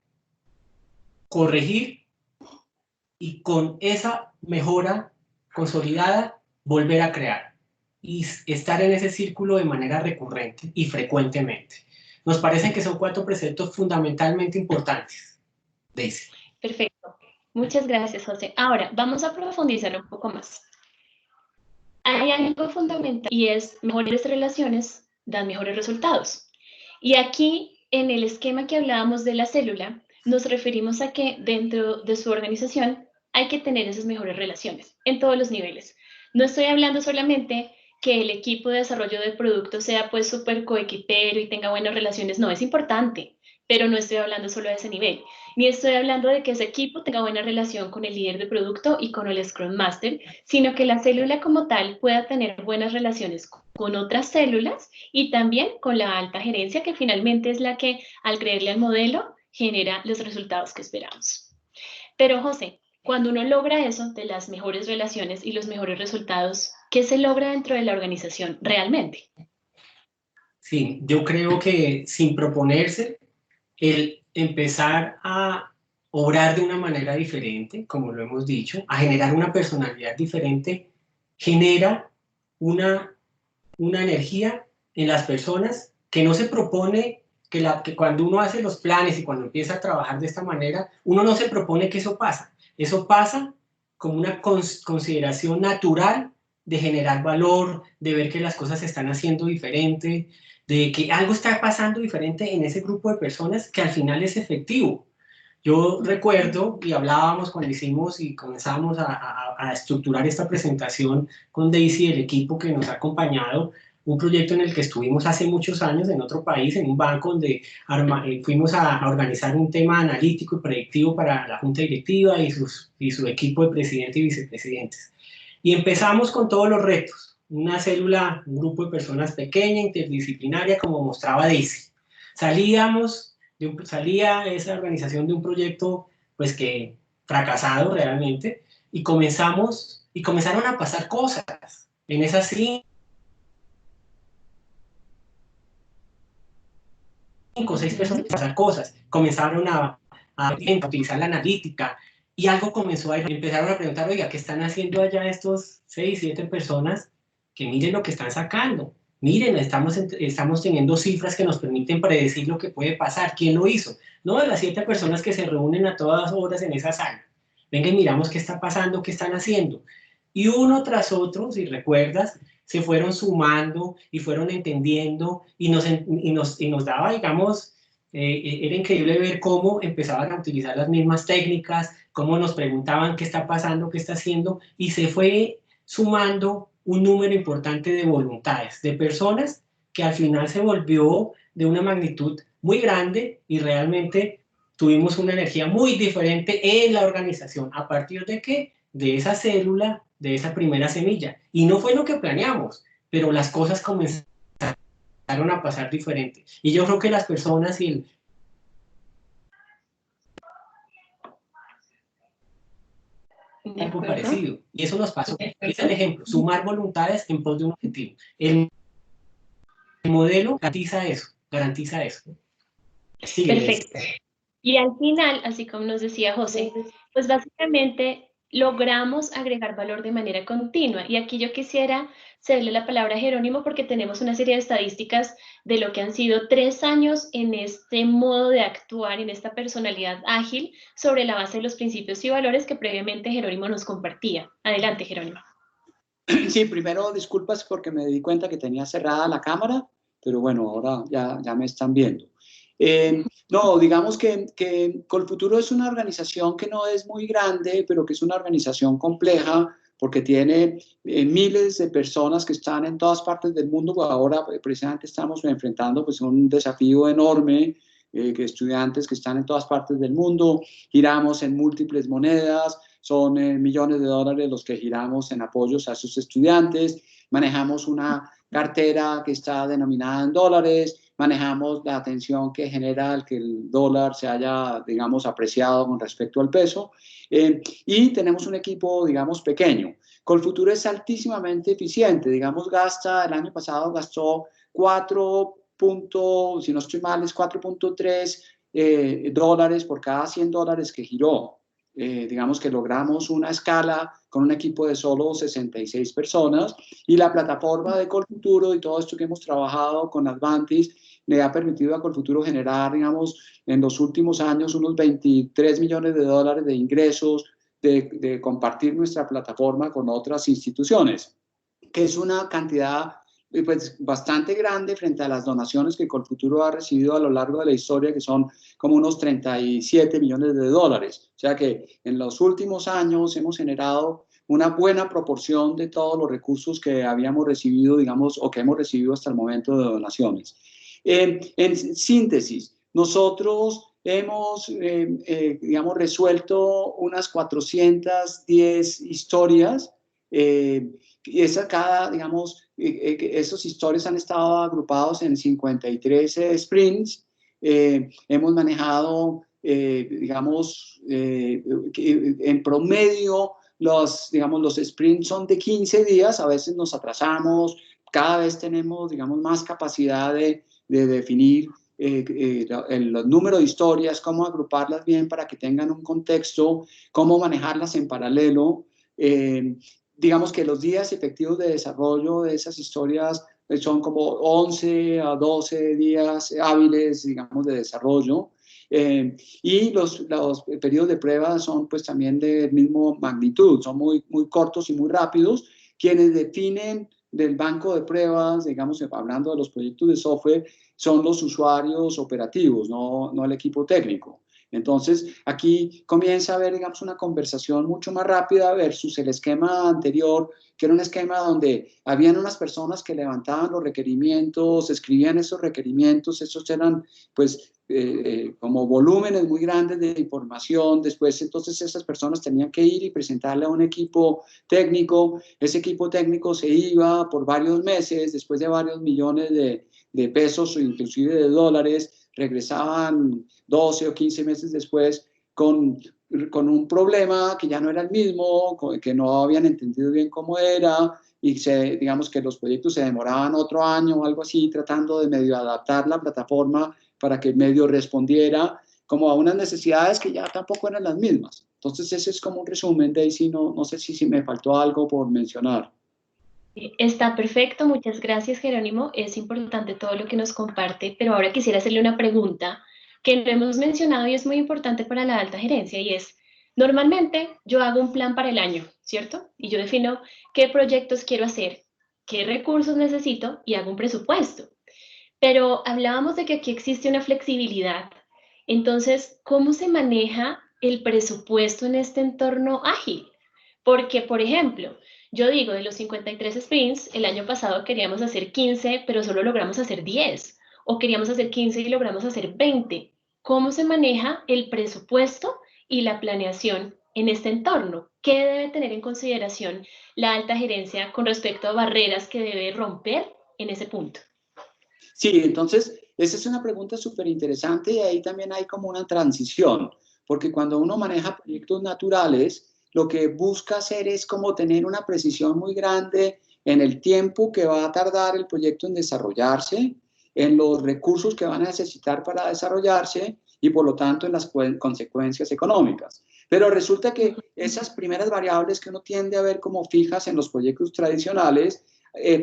corregir y con esa mejora consolidada volver a crear y estar en ese círculo de manera recurrente y frecuentemente. Nos parecen que son 4 preceptos fundamentalmente importantes. Daisy. Perfecto. Muchas gracias, José. Ahora, vamos a profundizar un poco más. Hay algo fundamental y es mejores relaciones dan mejores resultados. Y aquí, en el esquema que hablábamos de la célula, nos referimos a que dentro de su organización hay que tener esas mejores relaciones en todos los niveles. No estoy hablando solamente que el equipo de desarrollo del producto sea pues súper coequipero y tenga buenas relaciones, no, es importante, pero no estoy hablando solo de ese nivel, ni estoy hablando de que ese equipo tenga buena relación con el líder de producto y con el Scrum Master, sino que la célula como tal pueda tener buenas relaciones con otras células y también con la alta gerencia, que finalmente es la que, al creerle al modelo, genera los resultados que esperamos. Pero, José, cuando uno logra eso de las mejores relaciones y los mejores resultados, ¿qué se logra dentro de la organización realmente? Sí, yo creo que sin proponerse, el empezar a obrar de una manera diferente, como lo hemos dicho, a generar una personalidad diferente, genera una energía en las personas que no se propone, que cuando uno hace los planes y cuando empieza a trabajar de esta manera, uno no se propone que eso pasa. Eso pasa como una consideración natural de generar valor, de ver que las cosas se están haciendo diferente, de que algo está pasando diferente en ese grupo de personas que al final es efectivo. Yo recuerdo, y hablábamos cuando hicimos y comenzamos a estructurar esta presentación con Daisy y el equipo que nos ha acompañado, un proyecto en el que estuvimos hace muchos años en otro país, en un banco donde fuimos a organizar un tema analítico y predictivo para la junta directiva y su equipo de presidente y vicepresidentes. Y empezamos con todos los retos, una célula, un grupo de personas pequeña, interdisciplinaria, como mostraba Daisy. Salía esa organización de un proyecto pues que fracasado realmente y comenzaron a pasar cosas en esas 5 o 6 personas, pasar cosas, comenzaron a utilizar la analítica y algo comenzó a empezaron a preguntar, oiga, ¿qué están haciendo allá estos 6, 7 personas? Que miren lo que están sacando. Miren, estamos teniendo cifras que nos permiten predecir lo que puede pasar. ¿Quién lo hizo? No, de las 7 personas que se reúnen a todas horas en esa sala. Venga y miramos qué está pasando, qué están haciendo. Y uno tras otro, si recuerdas, se fueron sumando y fueron entendiendo y nos daba, digamos, era increíble ver cómo empezaban a utilizar las mismas técnicas, cómo nos preguntaban qué está pasando, qué está haciendo, y se fue sumando un número importante de voluntades, de personas que al final se volvió de una magnitud muy grande y realmente tuvimos una energía muy diferente en la organización. ¿A partir de qué? De esa célula, de esa primera semilla. Y no fue lo que planeamos, pero las cosas comenzaron a pasar diferente. Y yo creo que las personas y algo parecido. Y eso nos pasó. Es el ejemplo, sumar voluntades en pos de un objetivo. El modelo garantiza eso. Sí, perfecto. Y al final, así como nos decía José, pues básicamente logramos agregar valor de manera continua. Y aquí yo quisiera cederle la palabra a Jerónimo porque tenemos una serie de estadísticas de lo que han sido 3 años en este modo de actuar, en esta personalidad ágil, sobre la base de los principios y valores que previamente Jerónimo nos compartía. Adelante, Jerónimo. Sí, primero disculpas porque me di cuenta que tenía cerrada la cámara, pero bueno, ahora ya me están viendo. No, digamos que Colfuturo es una organización que no es muy grande, pero que es una organización compleja porque tiene miles de personas que están en todas partes del mundo. Ahora precisamente estamos enfrentando pues, un desafío enorme, que estudiantes que están en todas partes del mundo, giramos en múltiples monedas, son millones de dólares los que giramos en apoyos a sus estudiantes, manejamos una cartera que está denominada en dólares, manejamos la atención que genera el que el dólar se haya, digamos, apreciado con respecto al peso, y tenemos un equipo, digamos, pequeño. Colfuturo es altísimamente eficiente, digamos, el año pasado gastó 4, si no estoy mal, es 4.3 dólares por cada 100 dólares que giró. digamos que logramos una escala con un equipo de solo 66 personas, y la plataforma de Colfuturo y todo esto que hemos trabajado con Advantis le ha permitido a Colfuturo generar, digamos, en los últimos años unos 23 millones de dólares de ingresos de compartir nuestra plataforma con otras instituciones, que es una cantidad pues, bastante grande frente a las donaciones que Colfuturo ha recibido a lo largo de la historia, que son como unos 37 millones de dólares. O sea que en los últimos años hemos generado una buena proporción de todos los recursos que habíamos recibido, digamos, o que hemos recibido hasta el momento de donaciones. En síntesis, nosotros hemos, digamos, resuelto unas 410 historias, y digamos, esos historias han estado agrupados en 53 sprints. Hemos manejado, digamos, en promedio, digamos, los sprints son de 15 días, a veces nos atrasamos, cada vez tenemos, digamos, más capacidad de definir el número de historias, cómo agruparlas bien para que tengan un contexto, cómo manejarlas en paralelo. Digamos que los días efectivos de desarrollo de esas historias son como 11 a 12 días hábiles, digamos, de desarrollo. Y los periodos de prueba son pues también de misma magnitud, son muy, muy cortos y muy rápidos. Quienes definen del banco de pruebas, digamos, hablando de los proyectos de software, son los usuarios operativos, no el equipo técnico. Entonces, aquí comienza a haber, digamos, una conversación mucho más rápida versus el esquema anterior, que era un esquema donde habían unas personas que levantaban los requerimientos, escribían esos requerimientos, esos eran, pues, como volúmenes muy grandes de información. Después, entonces, esas personas tenían que ir y presentarle a un equipo técnico. Ese equipo técnico se iba por varios meses, después de varios millones de pesos o inclusive de dólares, regresaban 12 o 15 meses después con un problema que ya no era el mismo, que no habían entendido bien cómo era, y digamos que los proyectos se demoraban otro año o algo así, tratando de medio adaptar la plataforma para que medio respondiera como a unas necesidades que ya tampoco eran las mismas. Entonces ese es como un resumen, Daisy, no sé si me faltó algo por mencionar. Está perfecto, muchas gracias, Jerónimo. Es importante todo lo que nos comparte, pero ahora quisiera hacerle una pregunta que no hemos mencionado y es muy importante para la alta gerencia, y es, normalmente yo hago un plan para el año, ¿cierto? Y yo defino qué proyectos quiero hacer, qué recursos necesito y hago un presupuesto. Pero hablábamos de que aquí existe una flexibilidad. Entonces, ¿cómo se maneja el presupuesto en este entorno ágil? Porque, por ejemplo, yo digo, de los 53 sprints, el año pasado queríamos hacer 15, pero solo logramos hacer 10. O queríamos hacer 15 y logramos hacer 20. ¿Cómo se maneja el presupuesto y la planeación en este entorno? ¿Qué debe tener en consideración la alta gerencia con respecto a barreras que debe romper en ese punto? Sí, entonces, esa es una pregunta súper interesante, y ahí también hay como una transición, porque cuando uno maneja proyectos naturales, lo que busca hacer es como tener una precisión muy grande en el tiempo que va a tardar el proyecto en desarrollarse, en los recursos que van a necesitar para desarrollarse y por lo tanto en las consecuencias económicas. Pero resulta que esas primeras variables que uno tiende a ver como fijas en los proyectos tradicionales,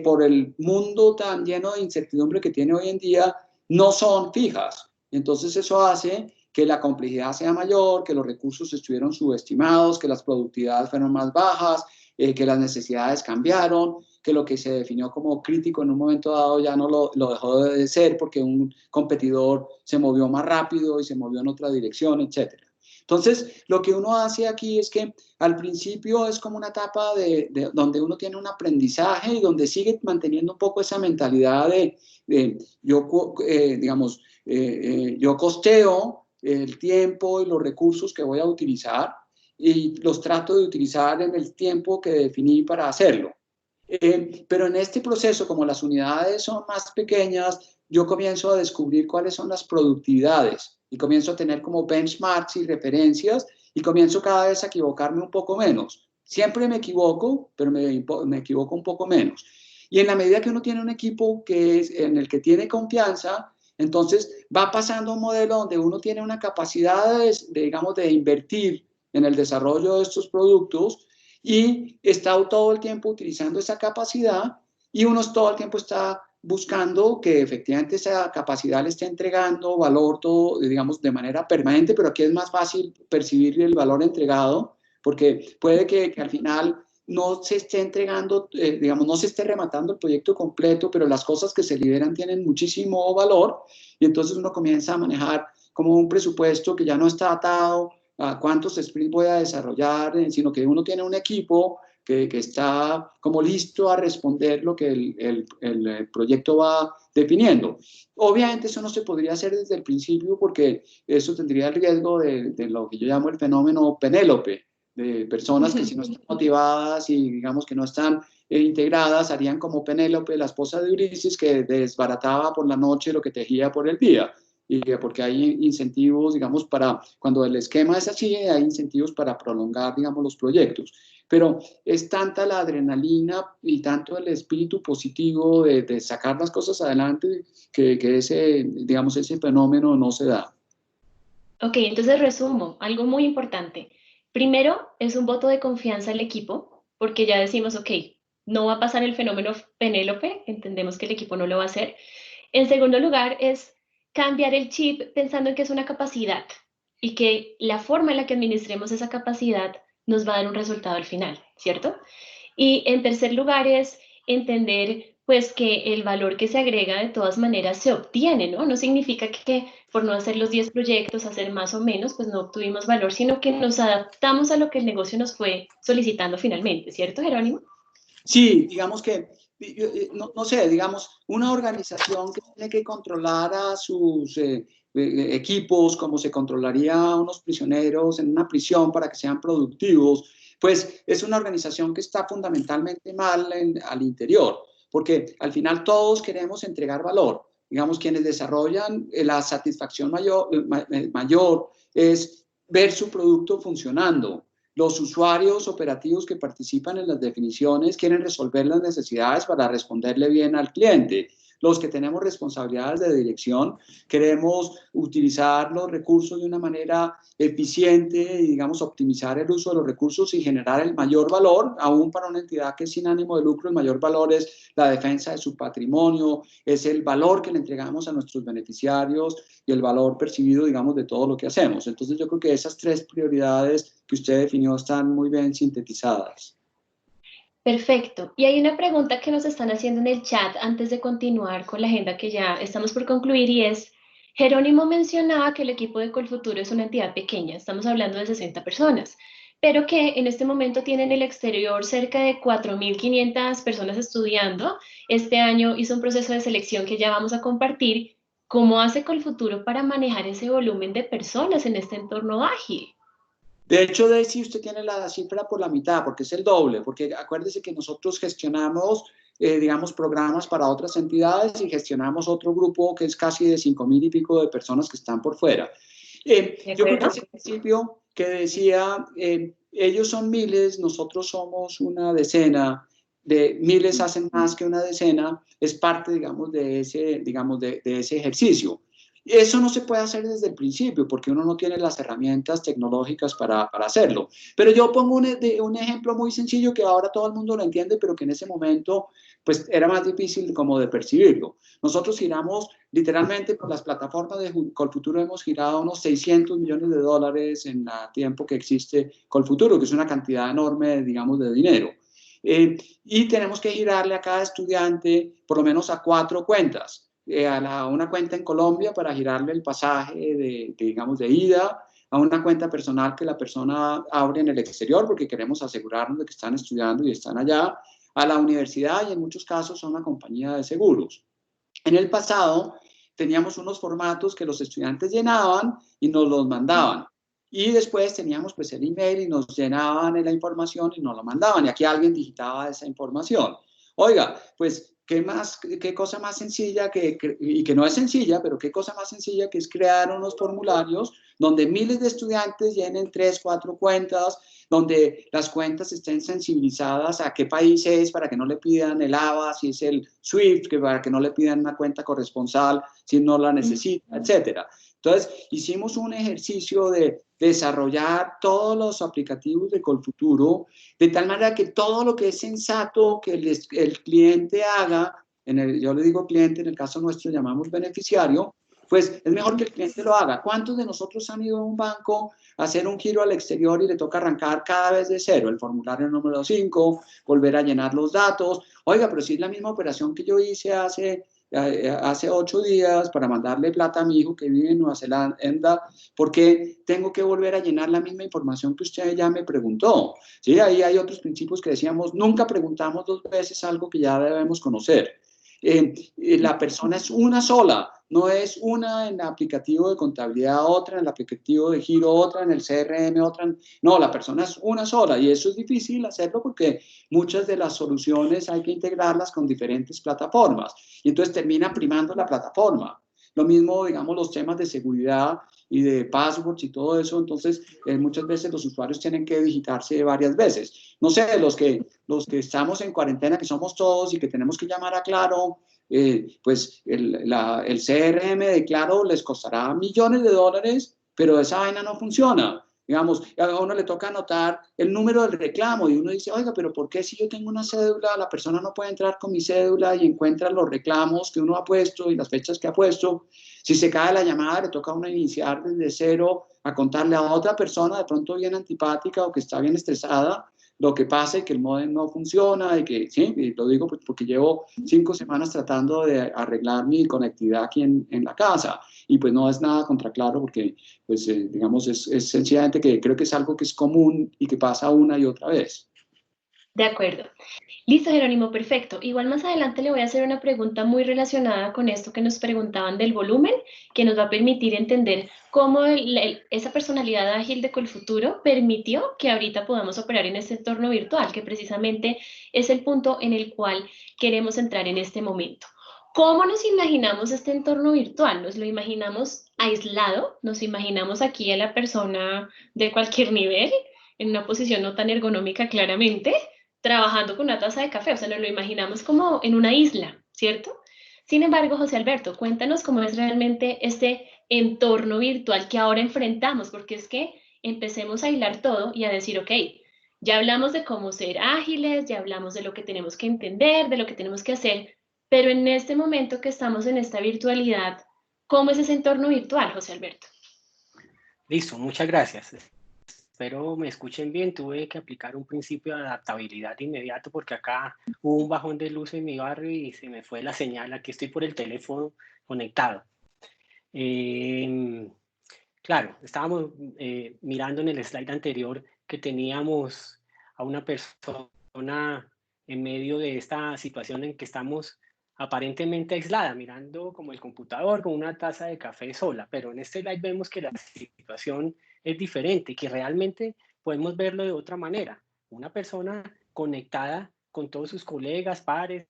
por el mundo tan lleno de incertidumbre que tiene hoy en día, no son fijas. Entonces eso hace que la complejidad sea mayor, que los recursos estuvieron subestimados, que las productividades fueron más bajas, que las necesidades cambiaron, que lo que se definió como crítico en un momento dado ya no lo dejó de ser porque un competidor se movió más rápido y se movió en otra dirección, etcétera. Entonces, lo que uno hace aquí es que al principio es como una etapa donde uno tiene un aprendizaje y donde sigue manteniendo un poco esa mentalidad digamos, yo costeo el tiempo y los recursos que voy a utilizar y los trato de utilizar en el tiempo que definí para hacerlo. Pero en este proceso, como las unidades son más pequeñas, yo comienzo a descubrir cuáles son las productividades y comienzo a tener como benchmarks y referencias y comienzo cada vez a equivocarme un poco menos. Siempre me equivoco, pero me equivoco un poco menos. Y en la medida que uno tiene un equipo en el que tiene confianza, entonces va pasando a un modelo donde uno tiene una capacidad digamos, de invertir en el desarrollo de estos productos y está todo el tiempo utilizando esa capacidad y uno todo el tiempo está buscando que efectivamente esa capacidad le esté entregando valor, todo, digamos, de manera permanente, pero aquí es más fácil percibir el valor entregado, porque puede que al final no se esté entregando, digamos, no se esté rematando el proyecto completo, pero las cosas que se liberan tienen muchísimo valor y entonces uno comienza a manejar como un presupuesto que ya no está atado a cuántos sprints voy a desarrollar, sino que uno tiene un equipo que está como listo a responder lo que el proyecto va definiendo. Obviamente eso no se podría hacer desde el principio porque eso tendría el riesgo de lo que yo llamo el fenómeno Penélope, de personas que si no están motivadas y digamos que no están integradas, harían como Penélope, la esposa de Ulises, que desbarataba por la noche lo que tejía por el día. Y porque hay incentivos, digamos, para, cuando el esquema es así, hay incentivos para prolongar, digamos, los proyectos. Pero es tanta la adrenalina y tanto el espíritu positivo de sacar las cosas adelante que ese, digamos, ese fenómeno no se da. Ok, entonces resumo, algo muy importante. Primero, es un voto de confianza al equipo, porque ya decimos, ok, no va a pasar el fenómeno Penélope, entendemos que el equipo no lo va a hacer. En segundo lugar, es cambiar el chip pensando en que es una capacidad y que la forma en la que administremos esa capacidad nos va a dar un resultado al final, ¿cierto? Y en tercer lugar es entender pues que el valor que se agrega de todas maneras se obtiene, ¿no? No significa que por no hacer los 10 proyectos, hacer más o menos, pues no obtuvimos valor, sino que nos adaptamos a lo que el negocio nos fue solicitando finalmente, ¿cierto, Jerónimo? Sí, digamos que, no sé, digamos, una organización que tiene que controlar a sus equipos, como se controlaría a unos prisioneros en una prisión para que sean productivos, pues es una organización que está fundamentalmente mal al interior, porque al final todos queremos entregar valor. Digamos, quienes desarrollan la satisfacción mayor es ver su producto funcionando. Los usuarios operativos que participan en las definiciones quieren resolver las necesidades para responderle bien al cliente. Los que tenemos responsabilidades de dirección queremos utilizar los recursos de una manera eficiente y, digamos, optimizar el uso de los recursos y generar el mayor valor, aún para una entidad que es sin ánimo de lucro. El mayor valor es la defensa de su patrimonio, es el valor que le entregamos a nuestros beneficiarios y el valor percibido, digamos, de todo lo que hacemos. Entonces yo creo que esas tres prioridades que usted definió están muy bien sintetizadas. Perfecto. Y hay una pregunta que nos están haciendo en el chat antes de continuar con la agenda que ya estamos por concluir y es, Jerónimo mencionaba que el equipo de Colfuturo es una entidad pequeña, estamos hablando de 60 personas, pero que en este momento tiene en el exterior cerca de 4.500 personas estudiando. Este año hizo un proceso de selección que ya vamos a compartir. ¿Cómo hace Colfuturo para manejar ese volumen de personas en este entorno ágil? De hecho, Daisy, usted tiene la cifra por la mitad, porque es el doble, porque acuérdese que nosotros gestionamos, digamos, programas para otras entidades y gestionamos otro grupo que es casi de 5.000 y pico de personas que están por fuera. Yo creo que ese principio que decía, ellos son miles, nosotros somos una decena, de miles hacen más que una decena, es parte, digamos, de ese ejercicio. Eso no se puede hacer desde el principio porque uno no tiene las herramientas tecnológicas para hacerlo. Pero yo pongo un ejemplo muy sencillo que ahora todo el mundo lo entiende, pero que en ese momento pues era más difícil como de percibirlo. Nosotros giramos literalmente con las plataformas de Colfuturo, hemos girado unos 600 millones de dólares en el tiempo que existe Colfuturo, que es una cantidad enorme, digamos, de dinero. Y tenemos que girarle a cada estudiante por lo menos a 4 cuentas. Una cuenta en Colombia para girarle el pasaje digamos, de ida, a una cuenta personal que la persona abre en el exterior porque queremos asegurarnos de que están estudiando y están allá, a la universidad y en muchos casos a una compañía de seguros. En el pasado teníamos unos formatos que los estudiantes llenaban y nos los mandaban. Y después teníamos pues el email y nos llenaban la información y nos lo mandaban. Y aquí alguien digitaba esa información. Oiga, pues qué cosa más sencilla y que no es sencilla, pero qué cosa más sencilla que es crear unos formularios donde miles de estudiantes llenen 3, 4 cuentas, donde las cuentas estén sensibilizadas a qué país es para que no le pidan el ABA, si es el SWIFT, para que no le pidan una cuenta corresponsal si no la necesita, etcétera. Entonces, hicimos un ejercicio de desarrollar todos los aplicativos de Colfuturo, de tal manera que todo lo que es sensato que el cliente haga, yo le digo cliente, en el caso nuestro llamamos beneficiario, pues es mejor que el cliente lo haga. ¿Cuántos de nosotros han ido a un banco a hacer un giro al exterior y le toca arrancar cada vez de cero? El formulario número 5, volver a llenar los datos. Oiga, pero si es la misma operación que yo hice hace 8 días para mandarle plata a mi hijo que vive en Nueva Zelanda, ¿por qué tengo que volver a llenar la misma información que usted ya me preguntó? Sí, ahí hay otros principios que decíamos, nunca preguntamos 2 veces algo que ya debemos conocer. La persona es una sola, no es una en el aplicativo de contabilidad, otra en el aplicativo de giro, otra en el CRM, otra no, la persona es una sola y eso es difícil hacerlo porque muchas de las soluciones hay que integrarlas con diferentes plataformas y entonces termina primando la plataforma. Lo mismo, digamos, los temas de seguridad y de passwords y todo eso, entonces muchas veces los usuarios tienen que digitarse varias veces. No sé, los que estamos en cuarentena, que somos todos y que tenemos que llamar a Claro, pues el CRM de Claro les costará millones de dólares, pero esa vaina no funciona. Digamos, a uno le toca anotar el número del reclamo y uno dice, oiga, pero ¿por qué si yo tengo una cédula, la persona no puede entrar con mi cédula y encuentra los reclamos que uno ha puesto y las fechas que ha puesto? Si se cae la llamada, le toca a uno iniciar desde cero a contarle a otra persona, de pronto bien antipática o que está bien estresada, lo que pasa es que el modem no funciona y que, sí, y lo digo porque llevo 5 semanas tratando de arreglar mi conectividad aquí en la casa y pues no es nada contra Claro porque, pues, digamos, es sencillamente que creo que es algo que es común y que pasa una y otra vez. De acuerdo. Listo, Jerónimo, perfecto. Igual más adelante le voy a hacer una pregunta muy relacionada con esto que nos preguntaban del volumen, que nos va a permitir entender cómo esa personalidad ágil de Colfuturo permitió que ahorita podamos operar en este entorno virtual, que precisamente es el punto en el cual queremos entrar en este momento. ¿Cómo nos imaginamos este entorno virtual? ¿Nos lo imaginamos aislado? ¿Nos imaginamos aquí a la persona de cualquier nivel, en una posición no tan ergonómica claramente, trabajando con una taza de café? O sea, nos lo imaginamos como en una isla, ¿cierto? Sin embargo, José Alberto, cuéntanos cómo es realmente este entorno virtual que ahora enfrentamos, porque es que empecemos a hilar todo y a decir, ok, ya hablamos de cómo ser ágiles, ya hablamos de lo que tenemos que entender, de lo que tenemos que hacer, pero en este momento que estamos en esta virtualidad, ¿cómo es ese entorno virtual, José Alberto? Listo, muchas gracias. Espero me escuchen bien. Tuve que aplicar un principio de adaptabilidad de inmediato porque acá hubo un bajón de luz en mi barrio y se me fue la señal. Aquí estoy por el teléfono conectado. Claro, estábamos mirando en el slide anterior que teníamos a una persona en medio de esta situación en que estamos aparentemente aislada, mirando como el computador con una taza de café sola, pero en este slide vemos que la situación es diferente, que realmente podemos verlo de otra manera. Una persona conectada con todos sus colegas, pares,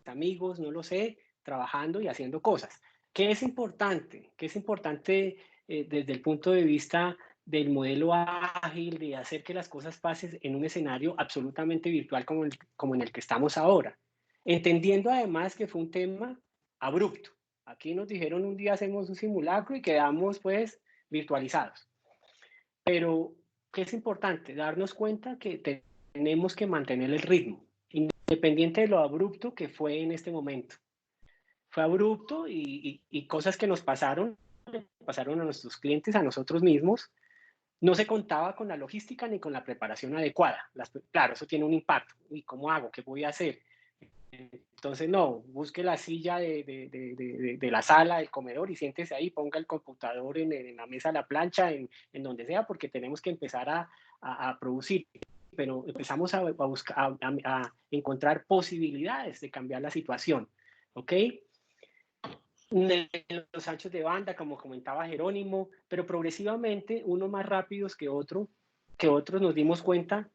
amigos, no lo sé, trabajando y haciendo cosas. ¿Qué es importante? ¿Qué es importante desde el punto de vista del modelo ágil, de hacer que las cosas pasen en un escenario absolutamente virtual como en el que estamos ahora? Entendiendo además que fue un tema abrupto. Aquí nos dijeron un día hacemos un simulacro y quedamos pues virtualizados. Pero, ¿qué es importante? Darnos cuenta que tenemos que mantener el ritmo, independiente de lo abrupto que fue en este momento. Fue abrupto y cosas que nos pasaron a nuestros clientes, a nosotros mismos. No se contaba con la logística ni con la preparación adecuada. Claro, eso tiene un impacto. ¿Y cómo hago? ¿Qué voy a hacer? Entonces, no, busque la silla de la sala, del comedor y siéntese ahí, ponga el computador en la mesa, la plancha, en donde sea, porque tenemos que empezar a producir. Pero empezamos a buscar, a encontrar posibilidades de cambiar la situación. ¿Ok? Los anchos de banda, como comentaba Jerónimo, pero progresivamente, unos más rápidos que otros nos dimos cuenta,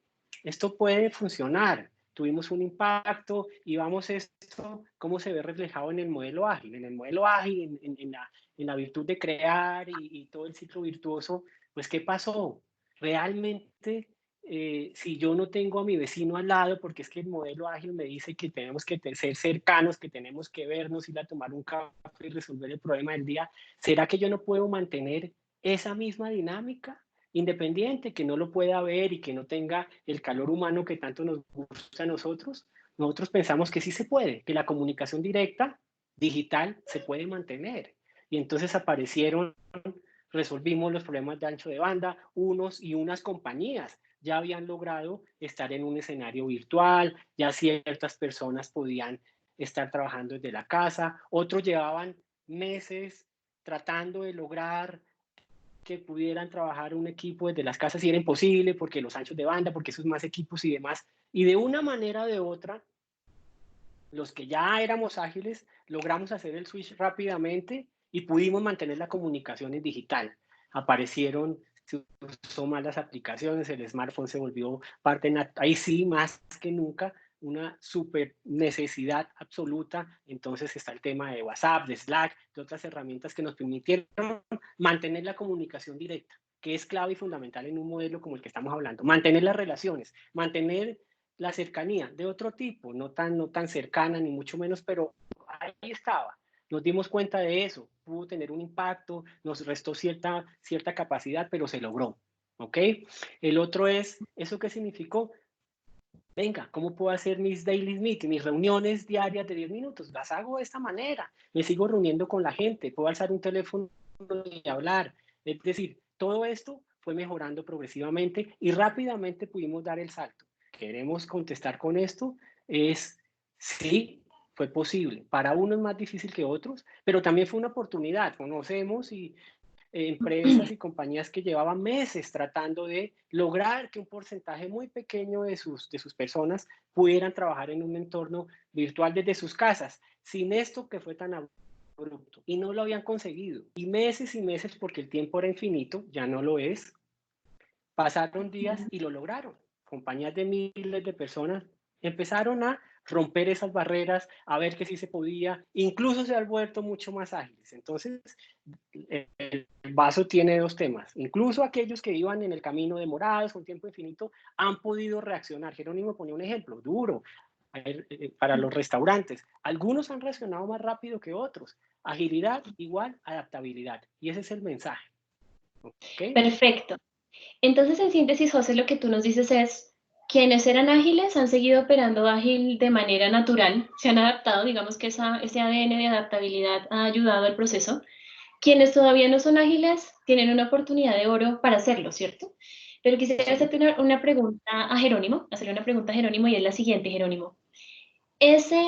esto puede funcionar. Tuvimos un impacto y vamos esto, cómo se ve reflejado en el modelo ágil. En el modelo ágil, en la virtud de crear y todo el ciclo virtuoso, pues ¿qué pasó? Realmente si yo no tengo a mi vecino al lado, porque es que el modelo ágil me dice que tenemos que ser cercanos, que tenemos que vernos, ir a tomar un café y resolver el problema del día, ¿será que yo no puedo mantener esa misma dinámica independiente, que no lo pueda ver y que no tenga el calor humano que tanto nos gusta a nosotros? Nosotros pensamos que sí se puede, que la comunicación directa, digital, se puede mantener. Y entonces resolvimos los problemas de ancho de banda, unos y unas compañías ya habían logrado estar en un escenario virtual, ya ciertas personas podían estar trabajando desde la casa, otros llevaban meses tratando de lograr que pudieran trabajar un equipo desde las casas y era imposible porque los anchos de banda, porque esos más equipos y demás. Y de una manera o de otra, los que ya éramos ágiles, logramos hacer el switch rápidamente y pudimos mantener la comunicación en digital. Aparecieron, se usó más las aplicaciones, el smartphone se volvió parte, ahí sí, más que nunca, una super necesidad absoluta. Entonces está el tema de WhatsApp, de Slack, de otras herramientas que nos permitieron mantener la comunicación directa, que es clave y fundamental en un modelo como el que estamos hablando. Mantener las relaciones, mantener la cercanía de otro tipo, no tan cercana ni mucho menos, pero ahí estaba. Nos dimos cuenta de eso, pudo tener un impacto, nos restó cierta capacidad, pero se logró, ¿ok? El otro es, ¿eso qué significó? Venga, ¿cómo puedo hacer mis daily meetings, mis reuniones diarias de 10 minutos? Las hago de esta manera, me sigo reuniendo con la gente, puedo alzar un teléfono y hablar. Es decir, todo esto fue mejorando progresivamente y rápidamente pudimos dar el salto. Queremos contestar con esto, es sí, fue posible. Para unos más difícil que otros, pero también fue una oportunidad. Conocemos y empresas y compañías que llevaban meses tratando de lograr que un porcentaje muy pequeño de sus personas pudieran trabajar en un entorno virtual desde sus casas, sin esto que fue tan abrupto. Y no lo habían conseguido. Y meses, porque el tiempo era infinito, ya no lo es, pasaron días y lo lograron. Compañías de miles de personas empezaron a romper esas barreras, a ver que sí se podía, incluso se han vuelto mucho más ágiles. Entonces, el vaso tiene dos temas. Incluso aquellos que iban en el camino demorados, con tiempo infinito, han podido reaccionar. Jerónimo ponía un ejemplo duro para los restaurantes. Algunos han reaccionado más rápido que otros. Agilidad igual adaptabilidad. Y ese es el mensaje. ¿Okay? Perfecto. Entonces, en síntesis, José, lo que tú nos dices es, quienes eran ágiles han seguido operando ágil de manera natural, se han adaptado, digamos que ese ADN de adaptabilidad ha ayudado al proceso. Quienes todavía no son ágiles tienen una oportunidad de oro para hacerlo, ¿cierto? Pero quisiera hacerte una pregunta a Jerónimo, hacerle una pregunta a Jerónimo y es la siguiente, Jerónimo. Ese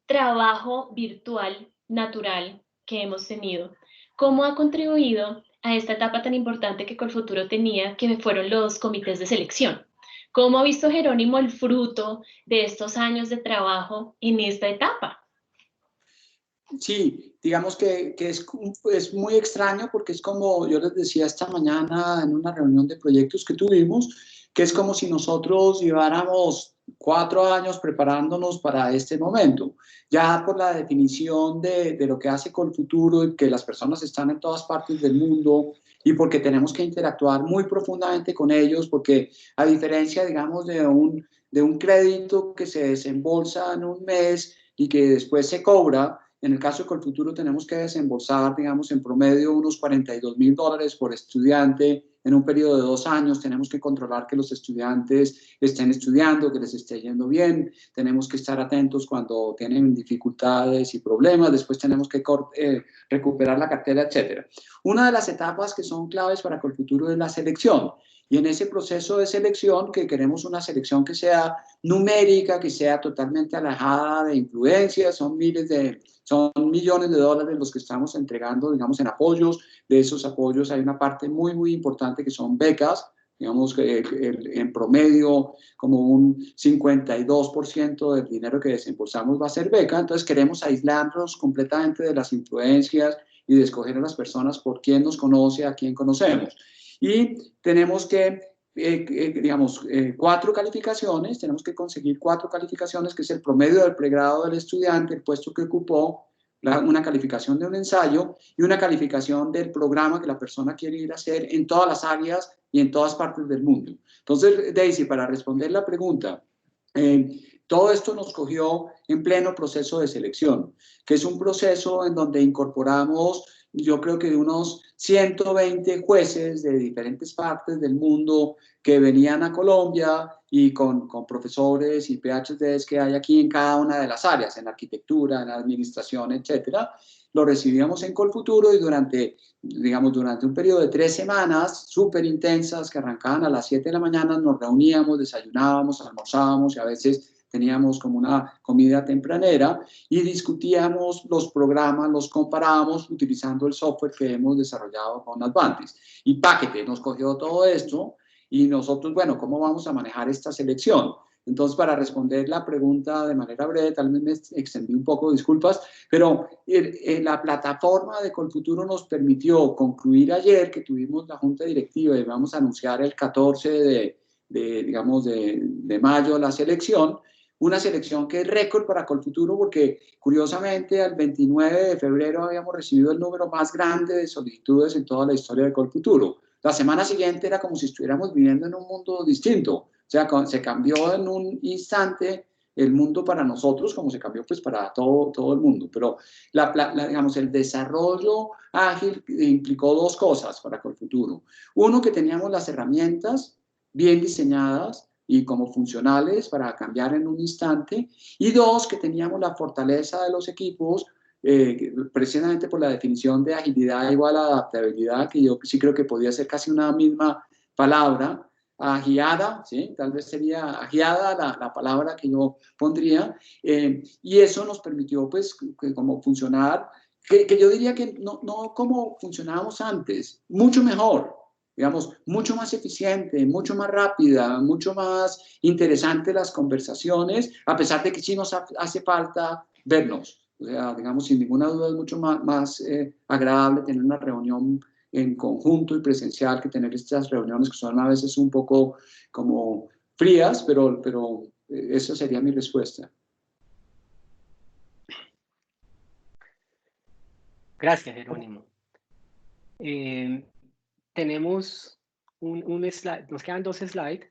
trabajo virtual natural que hemos tenido, ¿cómo ha contribuido a esta etapa tan importante que Colfuturo tenía, que fueron los comités de selección? ¿Cómo ha visto Jerónimo el fruto de estos años de trabajo en esta etapa? Sí, digamos que es muy extraño porque es como yo les decía esta mañana en una reunión de proyectos que tuvimos, que es como si nosotros lleváramos 4 años preparándonos para este momento. Ya por la definición de lo que hace Colfuturo y que las personas están en todas partes del mundo y porque tenemos que interactuar muy profundamente con ellos, porque a diferencia, digamos, de un crédito que se desembolsa en un mes y que después se cobra, en el caso de Colfuturo tenemos que desembolsar, digamos, en promedio unos $42,000 por estudiante en un periodo de 2 años. Tenemos que controlar que los estudiantes estén estudiando, que les esté yendo bien. Tenemos que estar atentos cuando tienen dificultades y problemas. Después tenemos que recuperar la cartera, etc. Una de las etapas que son claves para Colfuturo es la selección. Y en ese proceso de selección, que queremos una selección que sea numérica, que sea totalmente alejada de influencias, son millones de dólares los que estamos entregando, digamos, en apoyos. De esos apoyos hay una parte muy, muy importante que son becas, digamos que en promedio como un 52% del dinero que desembolsamos va a ser beca. Entonces queremos aislarnos completamente de las influencias y de escoger a las personas por quién nos conoce, a quién conocemos. Y tenemos que, digamos, 4 calificaciones, tenemos que conseguir 4 calificaciones, que es el promedio del pregrado del estudiante, el puesto que ocupó, una calificación de un ensayo y una calificación del programa que la persona quiere ir a hacer en todas las áreas y en todas partes del mundo. Entonces, Daisy, para responder la pregunta, todo esto nos cogió en pleno proceso de selección, que es un proceso en donde incorporamos, yo creo que de unos 120 jueces de diferentes partes del mundo que venían a Colombia y con profesores y PhDs que hay aquí en cada una de las áreas, en la arquitectura, en la administración, etcétera. Lo recibíamos en Colfuturo y durante un periodo de 3 semanas súper intensas que arrancaban a las 7 de la mañana, nos reuníamos, desayunábamos, almorzábamos y a veces teníamos como una comida tempranera y discutíamos los programas, los comparábamos utilizando el software que hemos desarrollado con Advantis. Y Paquete nos cogió todo esto y nosotros, bueno, ¿cómo vamos a manejar esta selección? Entonces, para responder la pregunta de manera breve, tal vez me extendí un poco, disculpas, pero la plataforma de Colfuturo nos permitió concluir ayer que tuvimos la junta directiva y vamos a anunciar el 14 de mayo la selección, una selección que es récord para Colfuturo porque curiosamente al 29 de febrero habíamos recibido el número más grande de solicitudes en toda la historia de Colfuturo. La semana siguiente era como si estuviéramos viviendo en un mundo distinto, o sea, se cambió en un instante el mundo para nosotros como se cambió pues para todo el mundo, pero el desarrollo ágil implicó 2 cosas para Colfuturo. Uno, que teníamos las herramientas bien diseñadas y como funcionales para cambiar en un instante, y 2, que teníamos la fortaleza de los equipos, precisamente por la definición de agilidad igual a adaptabilidad, que yo sí creo que podía ser casi una misma palabra, agiada, ¿sí? Tal vez sería agiada la palabra que yo pondría, y eso nos permitió pues como funcionar, que yo diría que no como funcionábamos antes, mucho mejor, digamos, mucho más eficiente, mucho más rápida, mucho más interesante las conversaciones, a pesar de que sí nos hace falta vernos. O sea, digamos, sin ninguna duda es mucho más agradable tener una reunión en conjunto y presencial que tener estas reuniones que son a veces un poco como frías, pero esa sería mi respuesta. Gracias, Jerónimo. Tenemos un slide, nos quedan 2 slides.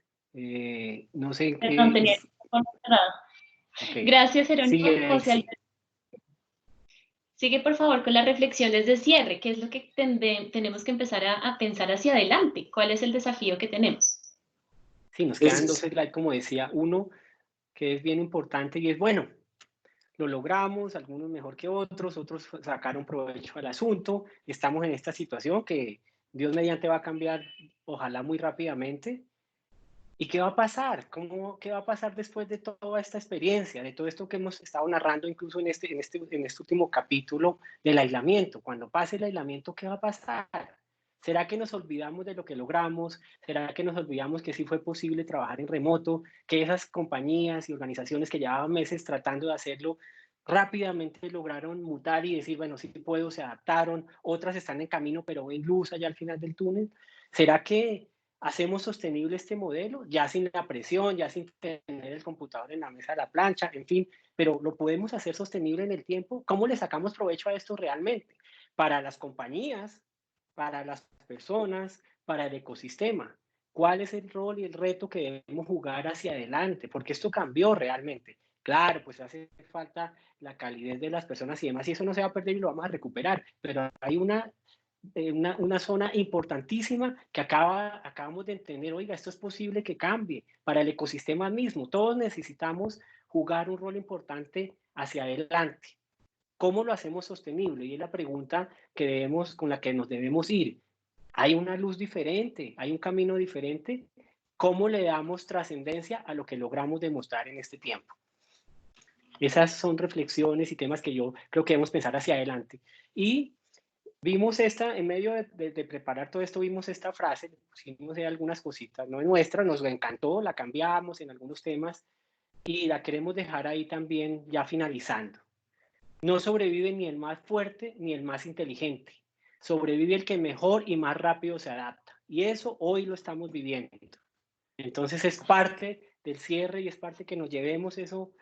No sé en Perdón, qué... tenía el micrófono cerrado. Okay. Gracias, Jerónimo. Sigue, José Alberto. Sigue, por favor, con las reflexiones de cierre. ¿Qué es lo que tenemos que empezar a pensar hacia adelante? ¿Cuál es el desafío que tenemos? Sí, nos quedan 2 slides, como decía, uno que es bien importante y es, bueno, lo logramos, algunos mejor que otros sacaron provecho al asunto, estamos en esta situación que Dios mediante va a cambiar, ojalá muy rápidamente. ¿Y qué va a pasar? ¿Qué va a pasar después de toda esta experiencia, de todo esto que hemos estado narrando incluso en este último capítulo del aislamiento? Cuando pase el aislamiento, ¿qué va a pasar? ¿Será que nos olvidamos de lo que logramos? ¿Será que nos olvidamos que sí fue posible trabajar en remoto? Que esas compañías y organizaciones que llevaban meses tratando de hacerlo, rápidamente lograron mutar y decir, bueno, sí puedo, se adaptaron, otras están en camino, pero ven luz allá al final del túnel. ¿Será que hacemos sostenible este modelo, ya sin la presión, ya sin tener el computador en la mesa de la plancha, en fin, pero lo podemos hacer sostenible en el tiempo? ¿Cómo le sacamos provecho a esto realmente? Para las compañías, para las personas, para el ecosistema. ¿Cuál es el rol y el reto que debemos jugar hacia adelante? Porque esto cambió realmente. Claro, pues hace falta la calidez de las personas y demás, y eso no se va a perder y lo vamos a recuperar, pero hay una zona importantísima que acabamos de entender. Oiga, esto es posible que cambie para el ecosistema mismo. Todos necesitamos jugar un rol importante hacia adelante. ¿Cómo lo hacemos sostenible? Y es la pregunta con la que nos debemos ir. ¿Hay una luz diferente? ¿Hay un camino diferente? ¿Cómo le damos trascendencia a lo que logramos demostrar en este tiempo? Esas son reflexiones y temas que yo creo que debemos pensar hacia adelante. Y vimos en medio de preparar todo esto, vimos esta frase, pusimos algunas cositas, no es nuestra, nos encantó, la cambiamos en algunos temas y la queremos dejar ahí también ya finalizando. No sobrevive ni el más fuerte ni el más inteligente, sobrevive el que mejor y más rápido se adapta. Y eso hoy lo estamos viviendo. Entonces es parte del cierre y es parte que nos llevemos eso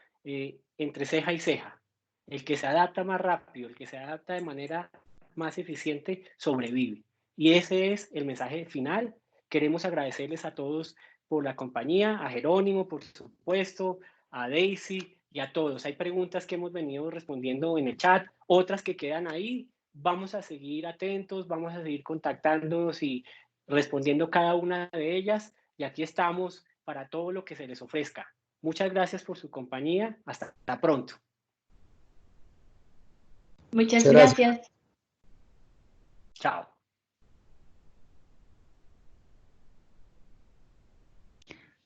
entre ceja y ceja. El que se adapta más rápido, el que se adapta de manera más eficiente, sobrevive. Y ese es el mensaje final. Queremos agradecerles a todos por la compañía, a Jerónimo, por supuesto, a Daisy y a todos. Hay preguntas que hemos venido respondiendo en el chat, otras que quedan ahí. Vamos a seguir atentos, vamos a seguir contactándonos y respondiendo cada una de ellas. Y aquí estamos para todo lo que se les ofrezca. Muchas gracias por su compañía. Hasta pronto. Muchas gracias. Chao.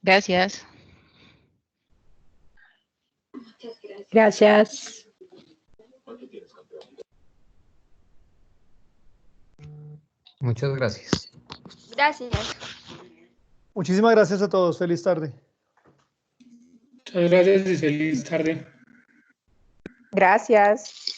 Gracias. Gracias. Muchas gracias. Gracias. Muchísimas gracias a todos. Feliz tarde. Muchas gracias y feliz tarde. Gracias.